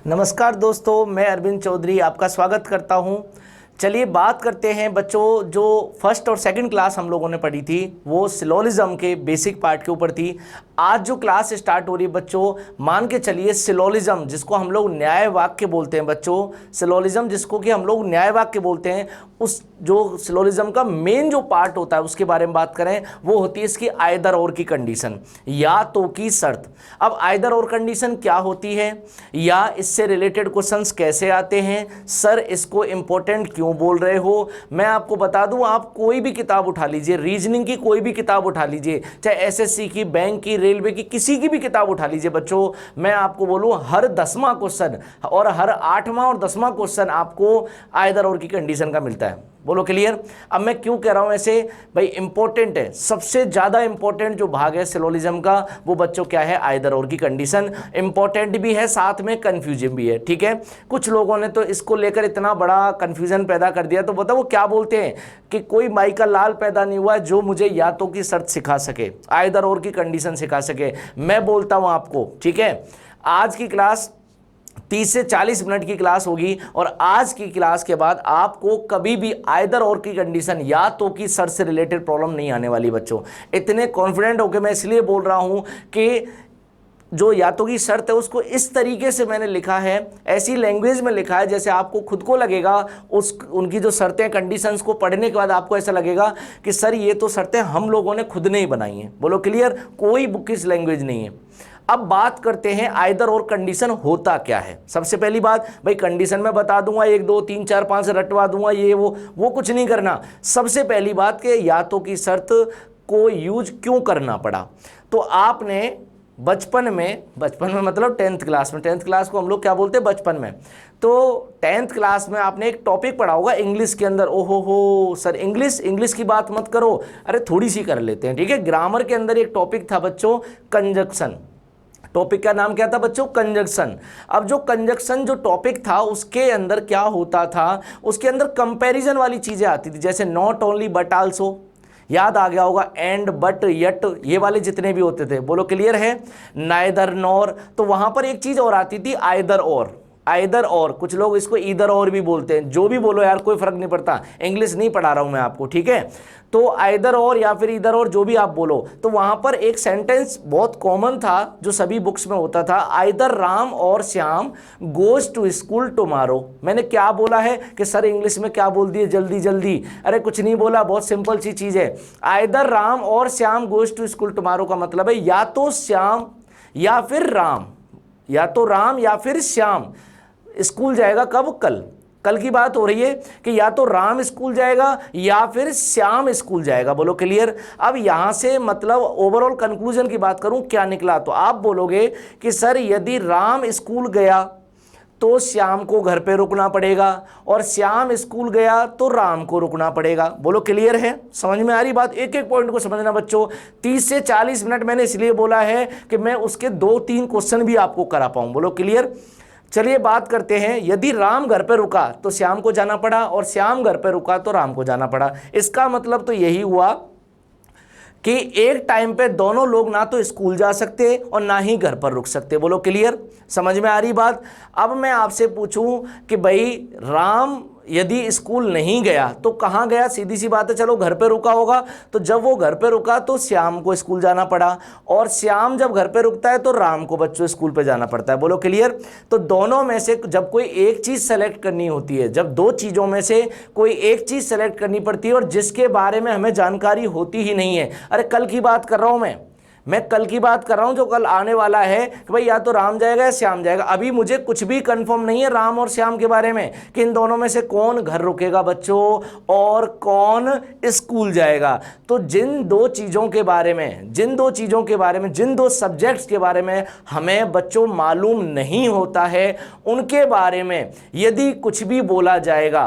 नमस्कार दोस्तों, मैं अरविंद चौधरी आपका स्वागत करता हूं। चलिए बात करते हैं बच्चों, जो फर्स्ट और सेकंड क्लास हम लोगों ने पढ़ी थी वो सिलोलिज्म के बेसिक पार्ट के ऊपर थी। आज जो क्लास स्टार्ट हो रही है बच्चों, मान के चलिए सिलोलिज्म जिसको हम लोग न्याय वाक्य बोलते हैं बच्चों, सिलोलिज्म जिसको कि हम लोग न्याय वाक्य बोलते हैं, उस जो सिलोलिज्म का मेन जो पार्ट होता है उसके बारे में बात करें, वो होती है इसकी आइदर और की कंडीशन, या तो की शर्त। अब आइदर और कंडीशन क्या होती है या इससे रिलेटेड क्वेश्चंस कैसे आते हैं, सर इसको इंपॉर्टेंट क्यों बोल रहे हो, मैं आपको बता दूं। आप कोई भी किताब उठा लीजिए, रीजनिंग की कोई भी किताब उठा लीजिए, चाहे एसएससी की, बैंक की, रेलवे की, किसी की भी किताब उठा लीजिए बच्चों, मैं आपको बोलूं हर 10वां क्वेश्चन और हर 8वां और 10वां क्वेश्चन आपको आइदर और की कंडीशन का मिलता है। बोलो क्लियर। अब मैं क्यों कह रहा हूं ऐसे, भाई इंपॉर्टेंट है, सबसे ज्यादा इंपॉर्टेंट जो भाग है सिलोलिज्म का वो बच्चों क्या है, आइदर और की कंडीशन। इंपॉर्टेंट भी है, साथ में कंफ्यूजन भी है, ठीक है। कुछ लोगों ने तो इसको लेकर इतना बड़ा कंफ्यूजन पैदा कर दिया, तो बताओ वो क्या बोलते हैं कि कोई माई का लाल पैदा नहीं हुआ जो मुझे या तो की शर्त सिखा सके, आइदर और की कंडीशन सिखा सके। मैं बोलता हूं आपको, ठीक है, आज की क्लास 30 से 40 मिनट की क्लास होगी और आज की क्लास के बाद आपको कभी भी आइदर और की कंडीशन या तो की शर्त से रिलेटेड प्रॉब्लम नहीं आने वाली बच्चों। इतने कॉन्फिडेंट होकर मैं इसलिए बोल रहा हूं कि जो या तो की शर्त है उसको इस तरीके से मैंने लिखा है, ऐसी लैंग्वेज में लिखा है जैसे आपको खुद को लगेगा उनकी जो शर्तें, कंडीशंस को पढ़ने के बाद आपको ऐसा लगेगा कि सर ये तो शर्तें हम लोगों ने खुद ने ही बनाई हैं। बोलो क्लियर, कोई बुक इस लैंग्वेज नहीं है। अब बात करते हैं आइदर और कंडीशन होता क्या है। सबसे पहली बात, भाई कंडीशन में बता दूंगा 1 2 3 4 5 रटवा दूंगा, ये वो कुछ नहीं करना। सबसे पहली बात कि या तो की शर्त को यूज क्यों करना पड़ा, तो आपने बचपन में मतलब 10th क्लास में, 10th क्लास को हम लोग क्या बोलते हैं बचपन में, तो 10th क्लास में आपने एक टॉपिक पढ़ा होगा इंग्लिश के अंदर। ओहो हो सर, इंग्लिश की बात मत करो, अरे थोड़ी सी कर लेते हैं, ठीक है। ग्रामर के अंदर एक टॉपिक था बच्चों, कंजक्शन। टॉपिक का नाम क्या था बच्चों, कंजक्शन। अब जो कंजक्शन जो टॉपिक था उसके अंदर क्या होता था, उसके अंदर कंपैरिजन वाली चीजें आती थी, जैसे नॉट ओनली बट आल्सो, याद आ गया होगा, एंड बट यट, ये वाले जितने भी होते थे। बोलो क्लियर है। नाइदर नॉर, तो वहां पर एक चीज और आती थी, आइदर और। आइदर और, कुछ लोग इसको ईदर और भी बोलते हैं, जो भी बोलो यार कोई फर्क नहीं पड़ता, इंग्लिश नहीं पढ़ा रहा हूं मैं आपको, ठीक है। तो आइदर और या फिर ईदर और, जो भी आप बोलो। तो वहां पर एक सेंटेंस बहुत कॉमन था जो सभी बुक्स में होता था, आइदर राम और Shyam goes to school tomorrow. मैंने क्या बोला है कि सर इंग्लिश में क्या बोल दिए जल्दी जल्दी, अरे कुछ नहीं बोला, बहुत सिंपल सी चीज है। आइदर राम और Shyam goes to school tomorrow का मतलब है या तो श्याम या फिर राम, या तो राम या फिर श्याम स्कूल जाएगा। कब? कल की बात हो रही है कि या तो राम स्कूल जाएगा या फिर श्याम स्कूल जाएगा। बोलो क्लियर। अब यहां से मतलब ओवरऑल कंक्लूजन की बात करूं क्या निकला, तो आप बोलोगे कि सर यदि राम स्कूल गया तो श्याम को घर पे रुकना पड़ेगा, और श्याम स्कूल गया तो राम को रुकना पड़ेगा। बोलो क्लियर है, समझ में आ रही बात। एक एक पॉइंट को समझना बच्चों। 30 से 40 मिनट मैंने इसलिए बोला है कि मैं उसके 2-3 क्वेश्चन भी आपको करा पाऊं। बोलो क्लियर। चलिए बात करते हैं, यदि राम घर पे रुका तो श्याम को जाना पड़ा, और श्याम घर पे रुका तो राम को जाना पड़ा। इसका मतलब तो यही हुआ कि एक टाइम पे दोनों लोग ना तो स्कूल जा सकते और ना ही घर पर रुक सकते। बोलो क्लियर, समझ में आ रही बात। अब मैं आपसे पूछूं कि भाई राम यदि स्कूल नहीं गया तो कहाँ गया, सीधी सी बात है, चलो घर पे रुका होगा, तो जब वो घर पे रुका तो श्याम को स्कूल जाना पड़ा, और श्याम जब घर पे रुकता है तो राम को बच्चों स्कूल पे जाना पड़ता है। बोलो क्लियर। तो दोनों में से जब कोई एक चीज सेलेक्ट करनी होती है, जब 2 चीजों में से कोई एक चीज सेलेक्ट करनी पड़ती है और जिसके बारे में हमें जानकारी होती ही नहीं है, अरे कल की बात कर रहा हूं मैं कल की बात कर रहा हूं, जो कल आने वाला है कि भाई या तो राम जाएगा या श्याम जाएगा। अभी मुझे कुछ भी कंफर्म नहीं है राम और श्याम के बारे में कि इन दोनों में से कौन घर रुकेगा बच्चों और कौन स्कूल जाएगा। तो जिन दो चीजों के बारे में, जिन दो सब्जेक्ट्स के बारे में हमें बच्चों मालूम नहीं होता है, उनके बारे में यदि कुछ भी बोला जाएगा,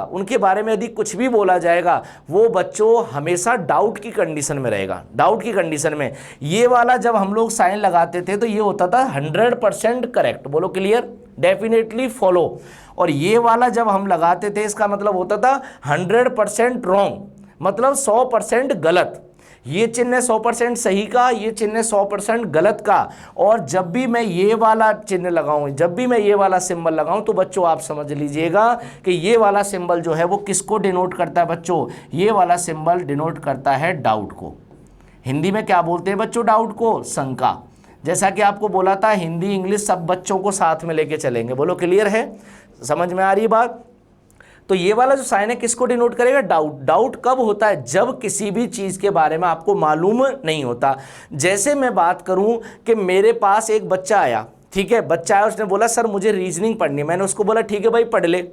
वो बच्चों हमेशा डाउट की कंडीशन में रहेगा। डाउट की कंडीशन में ये वाला जब हम लोग साइन लगाते थे तो ये होता था 100% करेक्ट। बोलो क्लियर, डेफिनेटली फॉलो। और ये वाला जब हम लगाते थे इसका मतलब होता था 100% रॉन्ग, मतलब 100% गलत। ये चिन्ह 100% सही का, ये चिन्ह 100% गलत का। और जब भी मैं ये वाला चिन्ह लगाऊं, जब भी मैं ये वाला सिंबल लगाऊं, तो बच्चों आप समझ लीजिएगा कि ये वाला सिंबल जो है वो किसको डिनोट करता है बच्चों, ये वाला सिंबल डिनोट करता है डाउट को। हिंदी में क्या बोलते हैं बच्चों डाउट को, शंका। जैसा कि आपको बोला था हिंदी इंग्लिश सब बच्चों को साथ में लेके चलेंगे। बोलो क्लियर है, समझ में आ रही है बात। तो ये वाला जो साइन है किसको डिनोट करेगा, डाउट। डाउट कब होता है, जब किसी भी चीज के बारे में आपको मालूम नहीं होता। जैसे मैं बात करूं कि मेरे पास एक बच्चा आया, ठीक है, बच्चा आया, उसने बोला सर मुझे रीजनिंग पढ़नी है। मैंने उसको बोला ठीक है भाई पढ़ ले।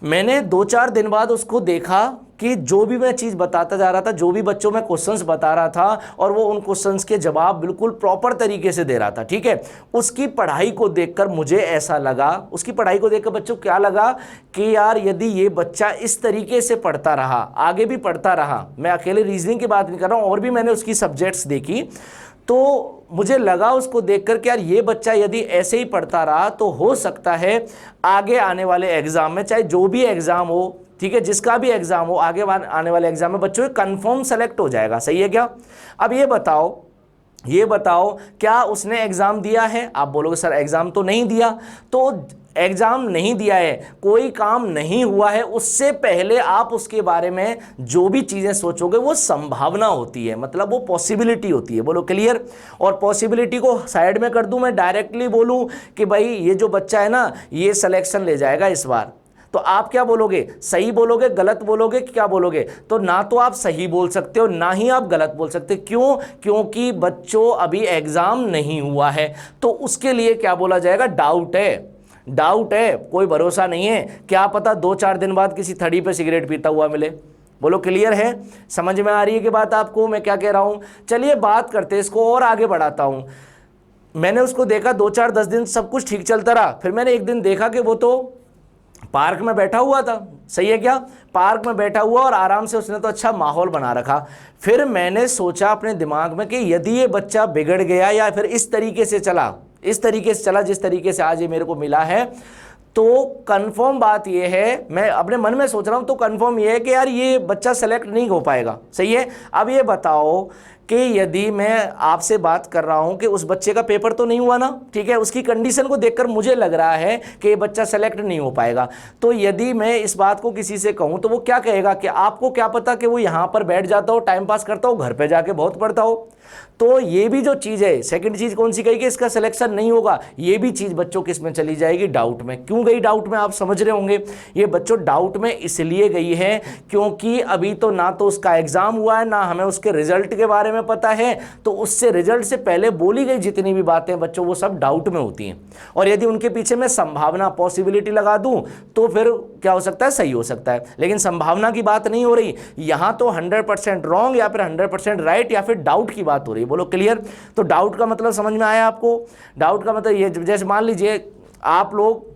मैंने 2-4 दिन बाद उसको देखा कि जो भी मैं चीज़ बताता जा रहा था, जो भी बच्चों में क्वेश्चंस बता रहा था, और वो उन क्वेश्चंस के जवाब बिल्कुल प्रॉपर तरीके से दे रहा था, ठीक है। उसकी पढ़ाई को देखकर मुझे ऐसा लगा, उसकी पढ़ाई को देखकर बच्चों क्या लगा कि यार यदि ये बच्चा इस तरीके से पढ़ता रहा, आगे भी पढ़ता रहा, मैं अकेले रीजनिंग की बात नहीं कर रहा हूँ, और भी मैंने उसकी सब्जेक्ट्स देखी, तो मुझे लगा उसको देखकर कि यार ये बच्चा यदि ऐसे ही पढ़ता रहा तो हो सकता है आगे आने वाले एग्जाम में, चाहे जो भी एग्जाम हो, ठीक है, जिसका भी एग्जाम हो, आगे आने वाले एग्जाम में बच्चों कंफर्म सेलेक्ट हो जाएगा। सही है क्या। अब ये बताओ क्या उसने एग्जाम दिया है। आप बोलोगे सर एग्जाम तो नहीं दिया। तो एग्जाम नहीं दिया है, कोई काम नहीं हुआ है, उससे पहले आप उसके बारे में जो भी चीजें सोचोगे वो संभावना होती है, मतलब वो पॉसिबिलिटी होती है। बोलो क्लियर। और पॉसिबिलिटी को साइड में कर दूं, मैं डायरेक्टली बोलूं कि भाई ये जो बच्चा है ना ये सिलेक्शन ले जाएगा इस बार, तो आप क्या बोलोगे, सही बोलोगे, गलत बोलोगे, क्या बोलोगे। तो ना तो आप सही बोल सकते हो ना ही आप गलत बोल सकते। क्यों, क्योंकि बच्चों अभी एग्जाम नहीं हुआ है, तो उसके लिए क्या बोला जाएगा, डाउट है। डाउट है, कोई भरोसा नहीं है, क्या पता 2-4 दिन बाद किसी थड़ी पे सिगरेट पीता हुआ मिले। बोलो क्लियर है, समझ में आ रही है कि बात आपको मैं क्या कह रहा हूं। चलिए बात करते हैं, इसको और आगे बढ़ाता हूं। मैंने उसको देखा 2-4-10 दिन सब कुछ ठीक चलता रहा, फिर मैंने एक दिन देखा कि वो तो पार्क में बैठा हुआ था। सही है क्या, पार्क में बैठा हुआ और आराम से उसने तो अच्छा माहौल बना रखा। फिर मैंने सोचा अपने दिमाग में कि यदि ये बच्चा बिगड़ गया या फिर इस तरीके से चला जिस तरीके से आज ये मेरे को मिला है, तो कंफर्म बात ये है, मैं अपने मन में सोच रहा हूं, तो कंफर्म ये है कि यार ये बच्चा सेलेक्ट नहीं हो पाएगा। सही है। अब ये बताओ कि यदि मैं आपसे बात कर रहा हूं कि उस बच्चे का पेपर तो नहीं हुआ ना, ठीक है, उसकी कंडीशन को देखकर मुझे लग रहा है कि ये बच्चा सेलेक्ट नहीं हो पाएगा, तो यदि मैं इस बात को किसी से कहूं तो वो क्या कहेगा कि आपको क्या पता कि वो यहां पर बैठ जाता हो, टाइम पास करता हो, घर पे जाके बहुत पढ़ता हो। तो ये भी जो चीज है, सेकंड चीज कौन सी कही कि इसका सिलेक्शन नहीं होगा, ये भी चीज बच्चों किस में चली जाएगी, डाउट में। क्यों गई डाउट में, आप समझ रहे होंगे। ये बच्चों डाउट में इसलिए गई है क्योंकि अभी तो ना तो उसका एग्जाम हुआ है, ना हमें उसके रिजल्ट के बारे में पता है, तो उससे रिजल्ट से पहले बोली गई जितनी भी बातें बच्चों वो सब डाउट में होती हैं। और यदि उनके पीछे मैं संभावना, पॉसिबिलिटी लगा दूं तो फिर क्या हो सकता है, सही हो सकता है। लेकिन संभावना की बात नहीं हो रही यहां, तो 100% रॉन्ग या फिर 100% राइट या फिर डाउट की बात हो रही है। बोलो क्लियर। तो डाउट का मतलब समझ में आया आपको। डाउट का मतलब ये, जैसे मान लीजिए आप लोग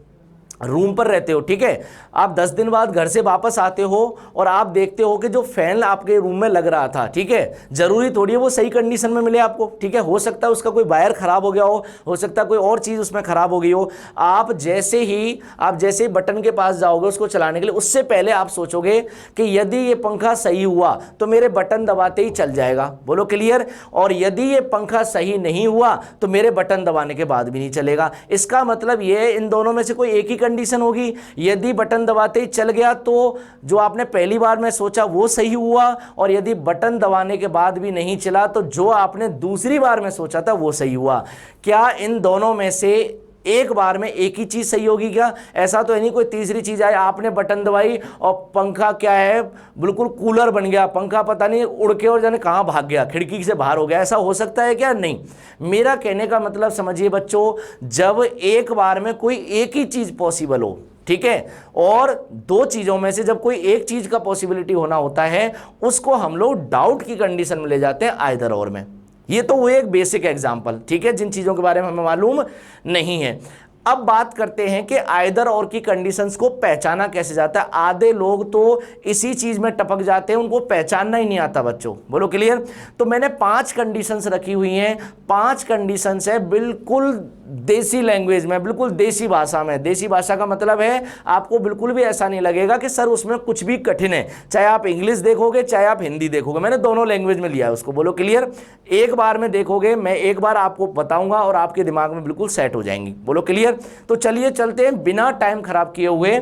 रूम पर रहते हो, ठीक है, आप 10 दिन बाद घर से वापस आते हो और आप देखते हो कि जो फैन आपके रूम में लग रहा था, ठीक है, जरूरी थोड़ी है वो सही कंडीशन में मिले आपको, ठीक है, हो सकता है उसका कोई वायर खराब हो गया हो सकता है कोई और चीज उसमें खराब हो गई हो। आप जैसे ही बटन के पास जाओगे उसको चलाने के लिए, उससे पहले आप सोचोगे कि यदि ये पंखा सही हुआ तो मेरे बटन दबाते ही चल जाएगा। बोलो क्लियर। और यदि ये पंखा सही नहीं हुआ तो मेरे बटन दबाने के बाद भी नहीं चलेगा। इसका मतलब ये इन दोनों में से कोई एक ही कंडीशन होगी। यदि बटन दबाते ही चल गया तो जो आपने पहली बार में सोचा वो सही हुआ, और यदि बटन दबाने के बाद भी नहीं चला तो जो आपने दूसरी बार में सोचा था वो सही हुआ। क्या इन दोनों में से एक बार में एक ही चीज सही होगी क्या? ऐसा तो है नहीं कोई तीसरी चीज आए, आपने बटन दबाई और पंखा क्या है बिल्कुल कूलर बन गया, पंखा पता नहीं उड़ के और जाने कहां भाग गया, खिड़की से बाहर हो गया, ऐसा हो सकता है क्या? नहीं। मेरा कहने का मतलब समझिए बच्चों, जब एक बार में कोई एक ही चीज पॉसिबल हो, ठीक है, और दो चीजों में से जब कोई एक चीज का पॉसिबिलिटी होना होता है उसको हम लोग डाउट की कंडीशन में ले जाते हैं, आइदर और में। ये तो वो एक बेसिक एग्जांपल, ठीक है, जिन चीजों के बारे में हमें मालूम नहीं है। अब बात करते हैं कि आइदर और की कंडीशंस को पहचाना कैसे जाता है। आधे लोग तो इसी चीज में टपक जाते हैं, उनको पहचानना ही नहीं आता बच्चों, बोलो क्लियर। तो मैंने 5 कंडीशंस रखी हुई हैं, 5 कंडीशंस है बिल्कुल देसी लैंग्वेज में, बिल्कुल देसी भाषा में। देसी भाषा का मतलब है आपको बिल्कुल भी ऐसा नहीं लगेगा कि सर उसमें कुछ भी कठिन है, चाहे आप इंग्लिश देखोगे चाहे आप हिंदी देखोगे, मैंने दोनों लैंग्वेज में लिया है उसको, बोलो क्लियर। एक बार में देखोगे, मैं एक बार आपको बताऊंगा और आपके दिमाग में बिल्कुल सेट हो जाएंगी, बोलो क्लियर। तो चलिए चलते हैं बिना टाइम खराब किए हुए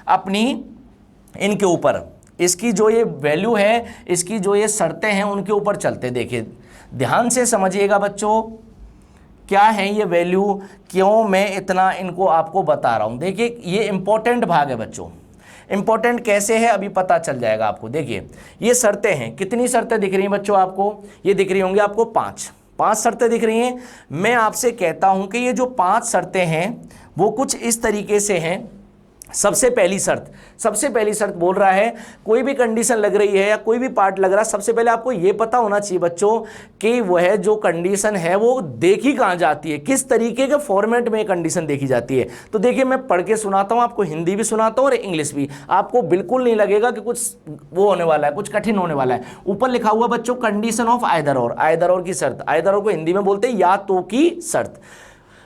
अपनी इनके ऊपर, इसकी जो ये वैल्यू है, इसकी जो ये शर्तें हैं उनके ऊपर चलते हैं। देखिए ध्यान से समझिएगा बच्चों, क्या है ये वैल्यू, क्यों मैं इतना इनको आपको बता रहा हूं। देखिए ये इंपॉर्टेंट भाग है बच्चों, इंपॉर्टेंट कैसे है अभी पता चल जाएगा आपको। देखिए ये शर्तें हैं, कितनी शर्तें दिख रही हैं बच्चों आपको, ये दिख रही होंगी आपको 5 शर्तें दिख रही हैं। मैं आपसे कहता हूं कि ये जो 5 शर्तें हैं वो कुछ इस तरीके से हैं। सबसे पहली शर्त बोल रहा है, कोई भी कंडीशन लग रही है या कोई भी पार्ट लग रहा है, सबसे पहले आपको यह पता होना चाहिए बच्चों कि वह जो कंडीशन है वो देखी कहां जाती है, किस तरीके के फॉर्मेट में कंडीशन देखी जाती है। तो देखिए मैं पढ़ के सुनाता हूं आपको, हिंदी भी सुनाता हूं और इंग्लिश भी, आपको बिल्कुल नहीं लगेगा कि कुछ वो होने वाला है, कुछ कठिन होने वाला है। ऊपर लिखा हुआ बच्चों कंडीशन ऑफ आइदर और की शर्त, आइदर और को हिंदी में बोलते हैं या तो की शर्त।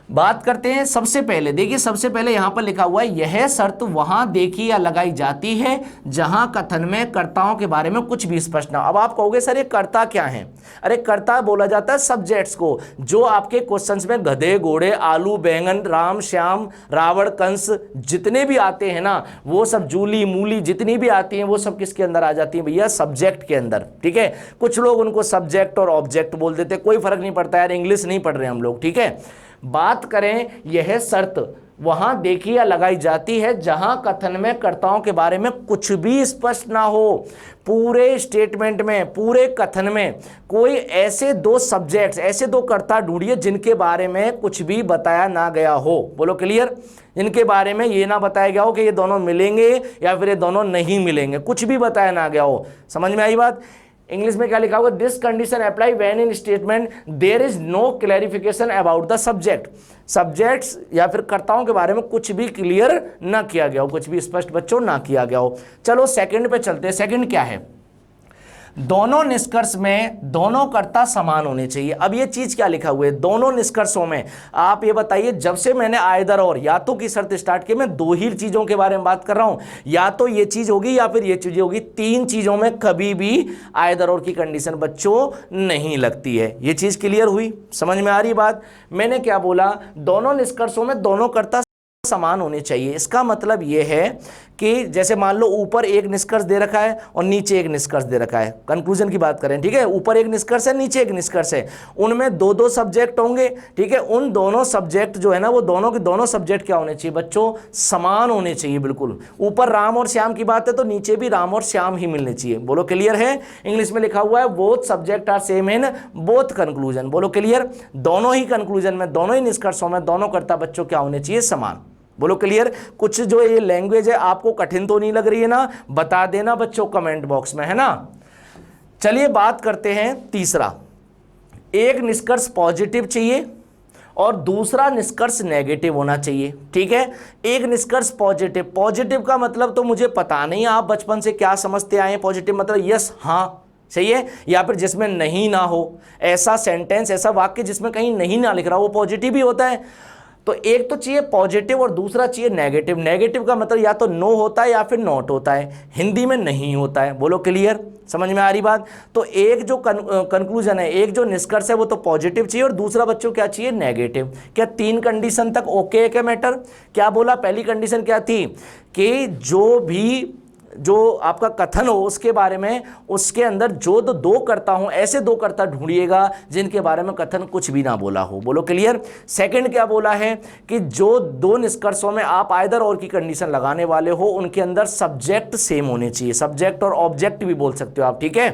बात करते हैं सबसे पहले, देखिए सबसे पहले यहां पर लिखा हुआ है, यह शर्त वहां देखी या लगाई जाती है जहां कथन में कर्ताओं के बारे में कुछ भी स्पष्ट ना। अब आप कहोगे सर ये कर्ता क्या है, अरे कर्ता बोला जाता है सब्जेक्ट्स को, जो आपके क्वेश्चंस में गधे घोड़े आलू बैंगन राम श्याम रावण कंस जितने भी आते हैं ना, वो सब जूली मूली जितनी भी आती हैं वो सब किसके अंदर आ जाती है भैया, सब्जेक्ट के अंदर, ठीक है। कुछ लोग उनको सब्जेक्ट और ऑब्जेक्ट बोल देते, कोई फर्क नहीं पड़ता यार, इंग्लिश नहीं पढ़ रहे हम लोग, ठीक है। बात करें यह शर्त वहां देखी या लगाई जाती है जहां कथन में कर्ताओं के बारे में कुछ भी स्पष्ट ना हो। पूरे स्टेटमेंट में, पूरे कथन में कोई ऐसे 2 सब्जेक्ट्स, ऐसे 2 कर्ता ढूंढिए जिनके बारे में कुछ भी बताया ना गया हो, बोलो क्लियर। जिनके बारे में ये ना बताया गया हो कि ये दोनों मिलेंगे या फिर ये दोनों नहीं मिलेंगे, कुछ भी बताया ना गया हो। समझ में आई बात। इंग्लिश में क्या लिखा होगा, this condition apply when in statement there is no clarification about the subject, subjects या फिर कर्ताओं के बारे में कुछ भी क्लियर ना किया गया हो, कुछ भी स्पष्ट बच्चों ना किया गया हो। चलो सेकंड पे चलते हैं। सेकंड क्या है, दोनों निष्कर्ष में दोनों कर्ता समान होने चाहिए। अब ये चीज क्या लिखा हुआ है दोनों निष्कर्षों में, आप ये बताइए। जब से मैंने आइदर और या तो की शर्त स्टार्ट की, मैं 2 ही चीजों के बारे में बात कर रहा हूं, या तो ये चीज होगी या फिर ये चीज होगी। 3 चीजों में कभी भी आइदर और की कंडीशन बच्चों नहीं लगती है। ये चीज क्लियर हुई, समझ में आ रही बात। मैंने क्या बोला, दोनों निष्कर्षों में दोनों कर्ता समान होने चाहिए। इसका मतलब यह है कि जैसे मान लो ऊपर एक निष्कर्ष दे रखा है और नीचे एक निष्कर्ष दे रखा है, कंक्लूजन की बात करें, ठीक है। ऊपर एक निष्कर्ष है, नीचे एक निष्कर्ष है, उनमें 2-2 सब्जेक्ट होंगे, ठीक है। उन दोनों सब्जेक्ट जो है ना, वो दोनों के दोनों सब्जेक्ट क्या होने चाहिए बच्चों, समान होने चाहिए बिल्कुल। ऊपर राम और श्याम की बात है तो नीचे भी राम और श्याम ही मिलने चाहिए, बोलो क्लियर है। इंग्लिश में लिखा हुआ है both subject are same in both conclusion, बोलो क्लियर। दोनों ही कंक्लूजन में, दोनों ही निष्कर्षों में दोनों कर्ता बच्चों क्या होने चाहिए, समान, बोलो क्लियर। कुछ जो ये लैंग्वेज है आपको कठिन तो नहीं लग रही है ना, बता देना बच्चों कमेंट बॉक्स में, है ना। चलिए बात करते हैं तीसरा, एक निष्कर्ष पॉजिटिव चाहिए और दूसरा निष्कर्ष नेगेटिव होना चाहिए, ठीक है। एक निष्कर्ष पॉजिटिव, पॉजिटिव का मतलब तो मुझे पता नहीं आप बचपन से क्या समझते आए हैं। पॉजिटिव मतलब यस हाँ सही है, या फिर जिसमें नहीं ना हो, ऐसा सेंटेंस, ऐसा वाक्य जिसमें कहीं नहीं ना लिख रहा वो पॉजिटिव ही होता है। तो एक तो चाहिए पॉजिटिव और दूसरा चाहिए नेगेटिव। नेगेटिव का मतलब या तो नो होता है या फिर नॉट होता है, हिंदी में नहीं होता है, बोलो क्लियर, समझ में आ रही बात। तो एक जो कंक्लूजन है, एक जो निष्कर्ष है वो तो पॉजिटिव चाहिए और दूसरा बच्चों क्या चाहिए, नेगेटिव। क्या 3 कंडीशन तक ओके है क्या मैटर। क्या बोला, पहली कंडीशन क्या थी कि जो आपका कथन हो उसके बारे में, उसके अंदर जो 2 कर्ता हो, ऐसे 2 कर्ता ढूंढिएगा जिनके बारे में कथन कुछ भी ना बोला हो, बोलो क्लियर। सेकंड क्या बोला है कि जो 2 निष्कर्षों में आप आइदर और की कंडीशन लगाने वाले हो उनके अंदर सब्जेक्ट सेम होने चाहिए, सब्जेक्ट और ऑब्जेक्ट भी बोल सकते हो आप, ठीक है।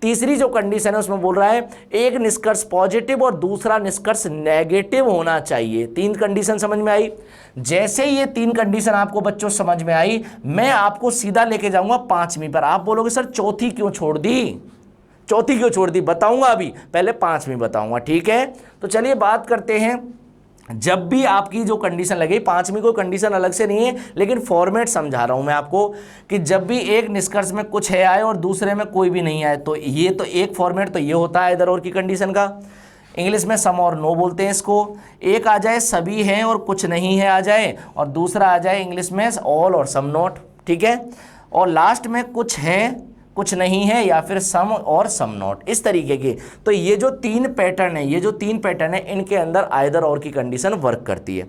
तीसरी जो कंडीशन है उसमें बोल रहा है एक निष्कर्ष पॉजिटिव और दूसरा निष्कर्ष नेगेटिव होना चाहिए। 3 कंडीशन समझ में आई। जैसे ये 3 कंडीशन आपको बच्चों समझ में आई, मैं आपको सीधा लेके जाऊंगा 5वीं पर। आप बोलोगे सर चौथी क्यों छोड़ दी, चौथी क्यों छोड़ दी, बताऊंगा अभी, पहले 5वीं बताऊंगा, ठीक है। तो चलिए बात करते हैं जब भी आपकी जो कंडीशन लगे, पांचवी कोई कंडीशन अलग से नहीं है लेकिन फॉर्मेट समझा रहा हूं मैं आपको, कि जब भी एक निष्कर्ष में कुछ है आए और दूसरे में कोई भी नहीं आए, तो ये तो एक फॉर्मेट तो ये होता है इधर और की कंडीशन का। इंग्लिश में सम और नो बोलते हैं इसको। एक आ जाए सभी हैं और कुछ नहीं है आ जाए, और दूसरा आ जाए इंग्लिश में ऑल और सम नॉट, ठीक है। और लास्ट में कुछ है कुछ नहीं है, या फिर सम और सम नॉट, इस तरीके के। तो ये जो तीन पैटर्न है, ये जो तीन पैटर्न है, इनके अंदर आइदर और की कंडीशन वर्क करती है।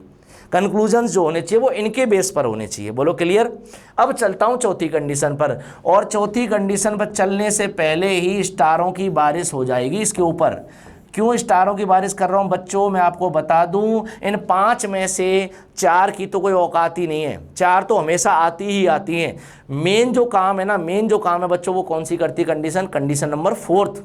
कंक्लूजन जो होने चाहिए वो इनके बेस पर होने चाहिए। बोलो क्लियर। अब चलता हूं चौथी कंडीशन पर, और चौथी कंडीशन पर चलने से पहले ही स्टारों की बारिश हो जाएगी इसके ऊपर। क्यों स्टारों की बारिश कर रहा हूं बच्चों, मैं आपको बता दूं, इन 5 में से 4 की तो कोई औकात ही नहीं है, 4 तो हमेशा आती ही आती हैं। मेन जो काम है ना, मेन जो काम है बच्चों, वो कौन सी करती कंडीशन, कंडीशन नंबर 4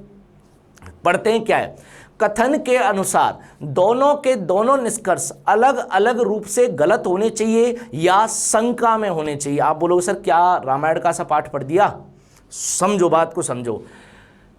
पढ़ते हैं। क्या है, कथन के अनुसार दोनों के दोनों निष्कर्ष अलग अलग रूप से गलत होने चाहिए या शंका में होने चाहिए। आप बोलोगे सर क्या रामायण का सा पाठ पढ़ दिया, समझो बात को समझो।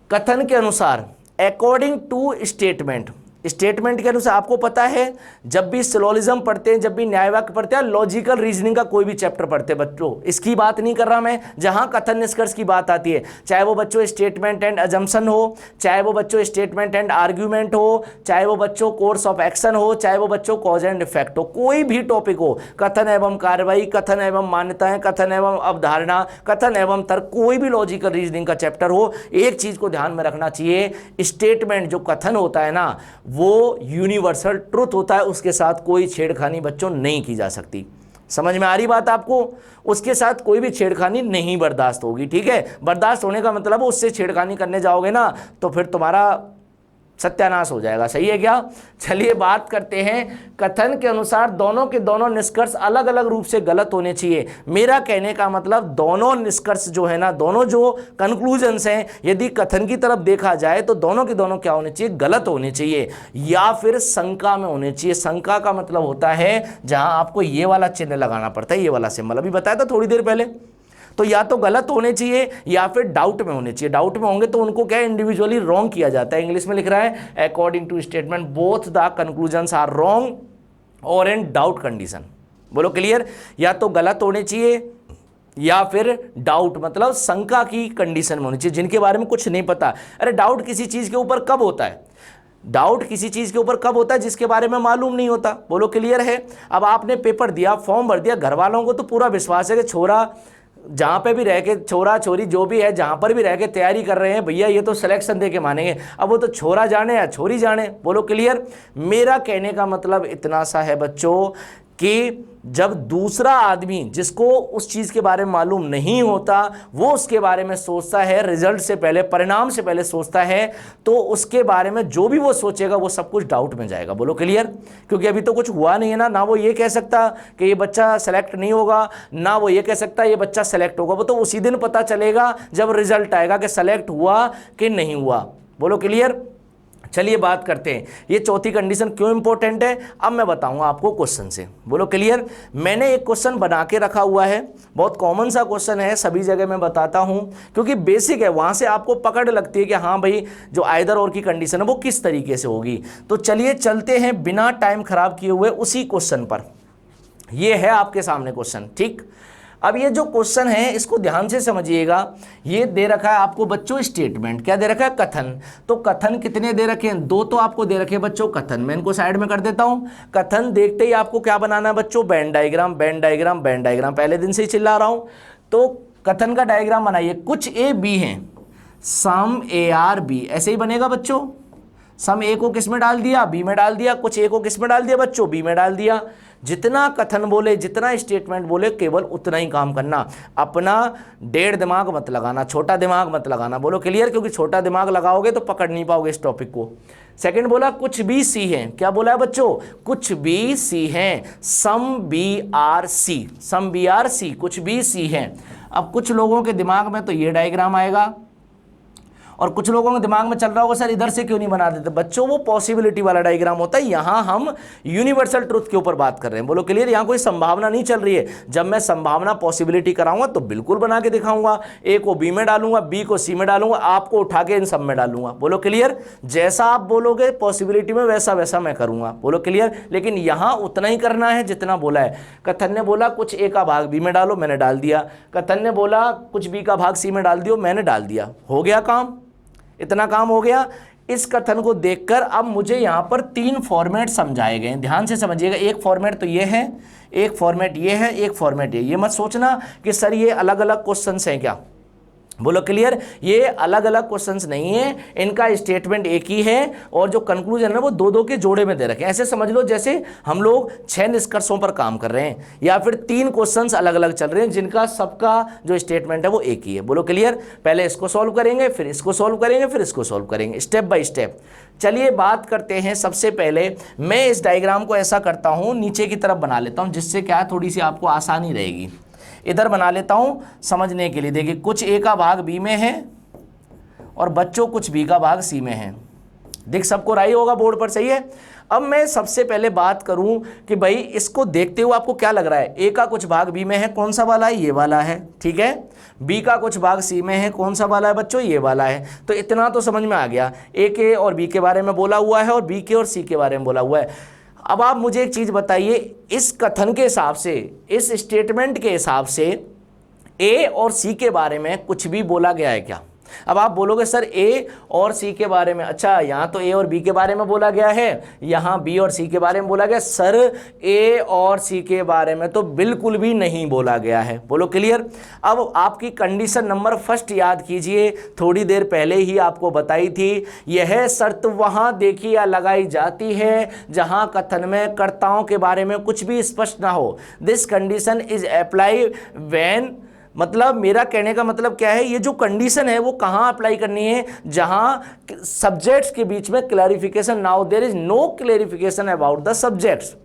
कथन के अनुसार, अकॉर्डिंग टू स्टेटमेंट, स्टेटमेंट के अनुसार आपको पता है जब भी सिलोजिज्म पढ़ते हैं, जब भी न्याय वाक्य पढ़ते हैं, लॉजिकल रीजनिंग का कोई भी चैप्टर पढ़ते हैं बच्चों, इसकी बात नहीं कर रहा मैं, जहां कथन निष्कर्ष की बात आती है, चाहे वो बच्चों स्टेटमेंट एंड अजम्पशन हो, चाहे वो बच्चों स्टेटमेंट एंड आर्ग्यूमेंट हो, चाहे वो बच्चों कोर्स ऑफ एक्शन हो, चाहे वो बच्चों कॉज एंड इफेक्ट हो, कोई भी टॉपिक हो, कथन एवं कार्रवाई, कथन एवं मान्यताएं, कथन एवं अवधारणा, कथन एवं तर्क, कोई भी लॉजिकल रीजनिंग का चैप्टर हो, एक चीज को ध्यान में रखना चाहिए, स्टेटमेंट जो कथन होता है ना, वो यूनिवर्सल ट्रुथ होता है, उसके साथ कोई छेड़खानी बच्चों नहीं की जा सकती। समझ में आ रही बात आपको, उसके साथ कोई भी छेड़खानी नहीं बर्दाश्त होगी, ठीक है। बर्दाश्त होने का मतलब उससे छेड़खानी करने जाओगे ना तो फिर तुम्हारा सत्यानाश हो जाएगा, सही है क्या। चलिए बात करते हैं, कथन के अनुसार दोनों के दोनों निष्कर्ष अलग अलग रूप से गलत होने चाहिए। मेरा कहने का मतलब दोनों निष्कर्ष जो है ना, दोनों जो कंक्लूजन्स हैं, यदि कथन की तरफ देखा जाए तो दोनों के दोनों क्या होने चाहिए, गलत होने चाहिए या फिर शंका में होने चाहिए। शंका का मतलब होता है जहां आपको ये वाला चिन्ह लगाना पड़ता है, ये वाला सिंबल अभी बताया था थोड़ी देर पहले। तो या तो गलत होने चाहिए या फिर डाउट में होने चाहिए। डाउट में होंगे तो उनको क्या इंडिविजुअली रॉन्ग किया जाता है। इंग्लिश में लिख रहा है according to statement both the conclusions are wrong और इन डाउट कंडीशन। बोलो क्लियर। या तो गलत होने चाहिए या फिर डाउट मतलब शंका की कंडीशन में होनी चाहिए, जिनके बारे में कुछ नहीं पता। अरे डाउट किसी चीज के ऊपर कब होता है, डाउट किसी चीज के ऊपर कब होता है, जिसके बारे में मालूम नहीं होता। बोलो क्लियर है। अब आपने पेपर दिया, फॉर्म भर दिया, घर वालों को तो पूरा विश्वास है कि छोरा जहाँ पे भी रह के, छोरा छोरी जो भी है, जहाँ पर भी रह के तैयारी कर रहे हैं, भैया ये तो सिलेक्शन दे के मानेंगे। अब वो तो छोरा जाने या छोरी जाने। बोलो क्लियर। मेरा कहने का मतलब इतना सा है बच्चों कि जब दूसरा आदमी जिसको उस चीज़ के बारे में मालूम नहीं होता, वो उसके बारे में सोचता है, रिजल्ट से पहले, परिणाम से पहले सोचता है, तो उसके बारे में जो भी वो सोचेगा वो सब कुछ डाउट में जाएगा। बोलो क्लियर। क्योंकि अभी तो कुछ हुआ नहीं है ना वो ये कह सकता कि ये बच्चा सेलेक्ट नहीं होगा, ना वो ये कह सकता ये बच्चा सेलेक्ट होगा। वो तो उसी दिन पता चलेगा जब रिजल्ट आएगा कि सेलेक्ट हुआ कि नहीं हुआ। बोलो क्लियर। चलिए बात करते हैं ये चौथी कंडीशन क्यों इंपॉर्टेंट है, अब मैं बताऊंगा आपको क्वेश्चन से। बोलो क्लियर। मैंने एक क्वेश्चन बना के रखा हुआ है, बहुत कॉमन सा क्वेश्चन है, सभी जगह मैं बताता हूं क्योंकि बेसिक है, वहां से आपको पकड़ लगती है कि हाँ भाई जो आइदर और की कंडीशन है वो किस तरीके से होगी। तो चलिए चलते हैं बिना टाइम खराब किए हुए उसी क्वेश्चन पर। यह है आपके सामने क्वेश्चन, ठीक। अब ये जो क्वेश्चन है इसको ध्यान से समझिएगा। ये दे रखा है आपको बच्चों स्टेटमेंट, क्या दे रखा है, कथन। तो कथन कितने दे रखे हैं, 2 तो आपको दे रखे हैं बच्चों कथन। मैं इनको साइड में कर देता हूं। कथन देखते ही आपको क्या बनाना है बच्चों, Venn diagram, Venn diagram, Venn diagram. पहले दिन से ही चिल्ला रहा हूं। तो कथन का डायग्राम बनाइए। कुछ ए बी हैं, सम ए आर बी, ऐसे ही बनेगा बच्चों। सम ए को किस में डाल दिया, बी में डाल दिया। कुछ ए को किस में डाल दिया बच्चों, बी में डाल दिया। जितना कथन बोले, जितना स्टेटमेंट बोले, केवल उतना ही काम करना। अपना डेढ़ दिमाग मत लगाना, छोटा दिमाग मत लगाना। बोलो क्लियर। क्योंकि छोटा दिमाग लगाओगे तो पकड़ नहीं पाओगे इस टॉपिक को। सेकंड बोला कुछ भी सी है, क्या बोला है बच्चों, कुछ भी सी है, some B are C, some B are C, कुछ भी सी है। अब कुछ लोगों के दिमाग में तो ये डायग्राम आएगा और कुछ लोगों के दिमाग में चल रहा होगा सर इधर से क्यों नहीं बना देते। बच्चों वो पॉसिबिलिटी वाला डायग्राम होता है, यहाँ हम यूनिवर्सल ट्रुथ के ऊपर बात कर रहे हैं। बोलो क्लियर, यहाँ कोई संभावना नहीं चल रही है। जब मैं संभावना पॉसिबिलिटी कराऊंगा तो बिल्कुल बना के दिखाऊंगा, ए को बी में डालूंगा, बी को सी में डालूंगा, आपको उठा के इन सब में डालूंगा। बोलो क्लियर, जैसा आप बोलोगे पॉसिबिलिटी में वैसा वैसा मैं करूंगा। बोलो क्लियर, लेकिन यहां उतना ही करना है जितना बोला है। कथन ने बोला कुछ ए का भाग बी में डालो, मैंने डाल दिया। कथन ने बोला कुछ बी का भाग सी में डाल दियो, मैंने डाल दिया। हो गया काम, इतना काम हो गया। इस कथन को देखकर अब मुझे यहां पर 3 फॉर्मेट समझाए गए, ध्यान से समझिएगा। एक फॉर्मेट तो ये है, एक फॉर्मेट ये है, एक फॉर्मेट ये मत सोचना कि सर ये अलग अलग क्वेश्चंस हैं क्या। बोलो क्लियर, ये अलग अलग क्वेश्चंस नहीं है, इनका स्टेटमेंट एक ही है और जो कंक्लूजन है वो 2-2 के जोड़े में दे रखे हैं। ऐसे समझ लो जैसे हम लोग 6 निष्कर्षों पर काम कर रहे हैं या फिर 3 क्वेश्चंस अलग अलग चल रहे हैं जिनका सबका जो स्टेटमेंट है वो एक ही है। बोलो क्लियर, पहले इसको सॉल्व करेंगे, फिर इसको सॉल्व करेंगे, फिर इसको सॉल्व करेंगे, स्टेप बाय स्टेप। चलिए बात करते हैं। सबसे पहले मैं इस डायग्राम को ऐसा करता हूं, नीचे की तरफ बना लेता हूं, जिससे क्या थोड़ी सी आपको आसानी रहेगी। इधर बना लेता हूं समझने के लिए। देखिए कुछ ए का भाग बी में है और बच्चों कुछ बी का भाग सी में है। देख सबको राई होगा बोर्ड पर, सही है। अब मैं सबसे पहले बात करूं कि भाई इसको देखते हुए आपको क्या लग रहा है। ए का कुछ भाग बी में है, कौन सा वाला है, ये वाला है, ठीक है। बी का कुछ भाग सी में है, कौन सा वाला है बच्चों, ये वाला है। तो इतना तो समझ में आ गया, ए के और बी के बारे में बोला हुआ है और बी के और सी के बारे में बोला हुआ है। अब आप मुझे एक चीज बताइए, इस कथन के हिसाब से, इस स्टेटमेंट के हिसाब से ए और सी के बारे में कुछ भी बोला गया है क्या। अब आप बोलोगे सर ए और सी के बारे में, अच्छा यहाँ तो ए और बी के बारे में बोला गया है, यहाँ बी और सी के बारे में बोला गया। सर ए और सी के बारे में तो बिल्कुल भी नहीं बोला गया है। बोलो क्लियर। अब आपकी कंडीशन नंबर फर्स्ट याद कीजिए, थोड़ी देर पहले ही आपको बताई थी। यह शर्त वहाँ देखी या लगाई जाती है जहाँ कथन में कर्ताओं के बारे में कुछ भी स्पष्ट ना हो। This condition is apply when, मतलब मेरा कहने का मतलब क्या है, ये जो कंडीशन है वो कहाँ अप्लाई करनी है, जहां सब्जेक्ट्स के बीच में clarification now there is no clarification about the subjects.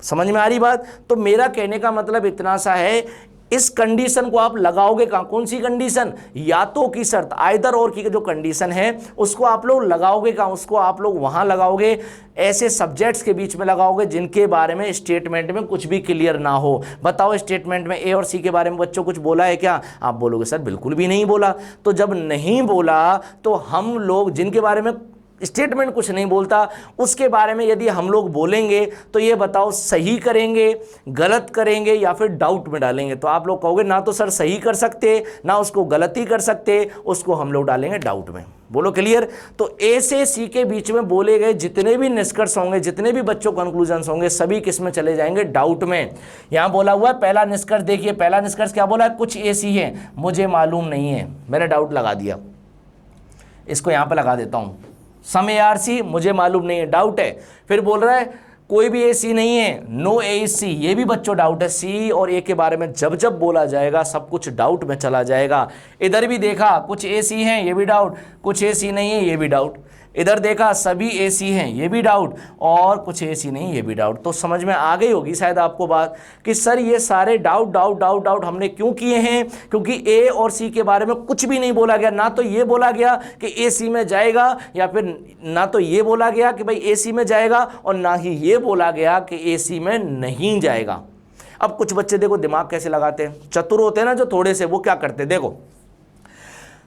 समझ में आ रही बात। तो मेरा कहने का मतलब इतना सा है, इस कंडीशन को आप लगाओगे कहाँ, कौन सी कंडीशन, या तो की शर्त, आइदर और की जो कंडीशन है उसको आप लोग लगाओगे कहाँ, उसको आप लोग वहां लगाओगे, ऐसे सब्जेक्ट्स के बीच में लगाओगे जिनके बारे में स्टेटमेंट में कुछ भी क्लियर ना हो। बताओ स्टेटमेंट में ए और सी के बारे में बच्चों कुछ बोला है क्या। आप बोलोगे सर बिल्कुल भी नहीं बोला। तो जब नहीं बोला तो हम लोग जिनके बारे में स्टेटमेंट कुछ नहीं बोलता उसके बारे में यदि हम लोग बोलेंगे तो ये बताओ सही करेंगे, गलत करेंगे या फिर डाउट में डालेंगे। तो आप लोग कहोगे ना तो सर सही कर सकते, ना उसको गलत ही कर सकते, उसको हम लोग डालेंगे डाउट में। बोलो क्लियर। तो ए से सी के बीच में बोले गए जितने भी निष्कर्ष होंगे, जितने भी बच्चों कंक्लूजन्स होंगे, सभी किस में चले जाएंगे, डाउट में। यहां बोला हुआ है पहला निष्कर्ष, देखिए पहला निष्कर्ष क्या बोला है, कुछ ए सी है, मुझे मालूम नहीं है, मैंने डाउट लगा दिया। इसको यहां पर लगा देता हूं, सम ए आर सी, मुझे मालूम नहीं है, डाउट है। फिर बोल रहा है कोई भी ए सी नहीं है, नो ए इज सी, ये भी बच्चों डाउट है। सी और ए के बारे में जब जब बोला जाएगा सब कुछ डाउट में चला जाएगा। इधर भी देखा कुछ ए सी हैं, ये भी डाउट, कुछ ए सी नहीं है, ये भी डाउट। इधर देखा सभी ए सी हैं, ये भी डाउट, और कुछ ए सी नहीं, ये भी डाउट। तो समझ में आ गई होगी शायद आपको बात कि सर ये सारे डाउट डाउट डाउट डाउट हमने क्यों किए हैं, क्योंकि ए और सी के बारे में कुछ भी नहीं बोला गया। ना तो ये बोला गया कि ए सी में जाएगा, या फिर ना तो ये बोला गया कि भाई ए सी में जाएगा, और ना ही ये बोला गया कि ए सी में नहीं जाएगा। अब कुछ बच्चे देखो दिमाग कैसे लगाते हैं, चतुर होते हैं ना जो थोड़े से, वो क्या करते हैं, देखो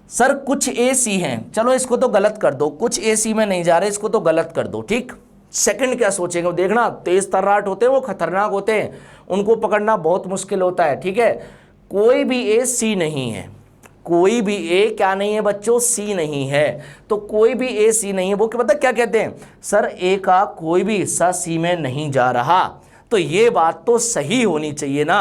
सर कुछ ए सी हैं, चलो इसको तो गलत कर दो, कुछ ए सी में नहीं जा रहे, इसको तो गलत कर दो, ठीक। सेकंड क्या सोचेंगे, देखना तेज तर्राट होते हैं, वो खतरनाक होते हैं, उनको पकड़ना बहुत मुश्किल होता है, ठीक है। कोई भी ए सी नहीं है, कोई भी ए क्या नहीं है बच्चों, सी नहीं है। तो कोई भी ए सी नहीं है, वो क्या पता क्या कहते हैं, सर ए का कोई भी हिस्सा सी में नहीं जा रहा, तो ये बात तो सही होनी चाहिए ना,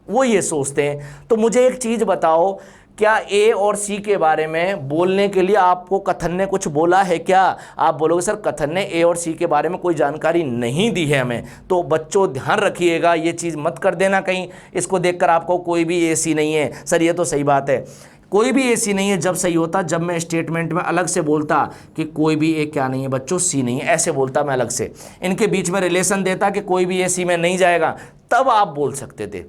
वो ये सोचते हैं। तो मुझे एक चीज बताओ, क्या ए और सी के बारे में बोलने के लिए आपको कथन ने कुछ बोला है क्या। आप बोलोगे सर कथन ने ए और सी के बारे में कोई जानकारी नहीं दी है हमें। तो बच्चों ध्यान रखिएगा, ये चीज़ मत कर देना कहीं, इसको देखकर आपको कोई भी ए सी नहीं है। सर ये तो सही बात है, कोई भी ए सी नहीं है जब सही होता, जब मैं स्टेटमेंट में अलग से बोलता कि कोई भी ए क्या नहीं है बच्चों, सी नहीं है, ऐसे बोलता मैं अलग से, इनके बीच में रिलेशन देता कि कोई भी ए सी में नहीं जाएगा, तब आप बोल सकते थे,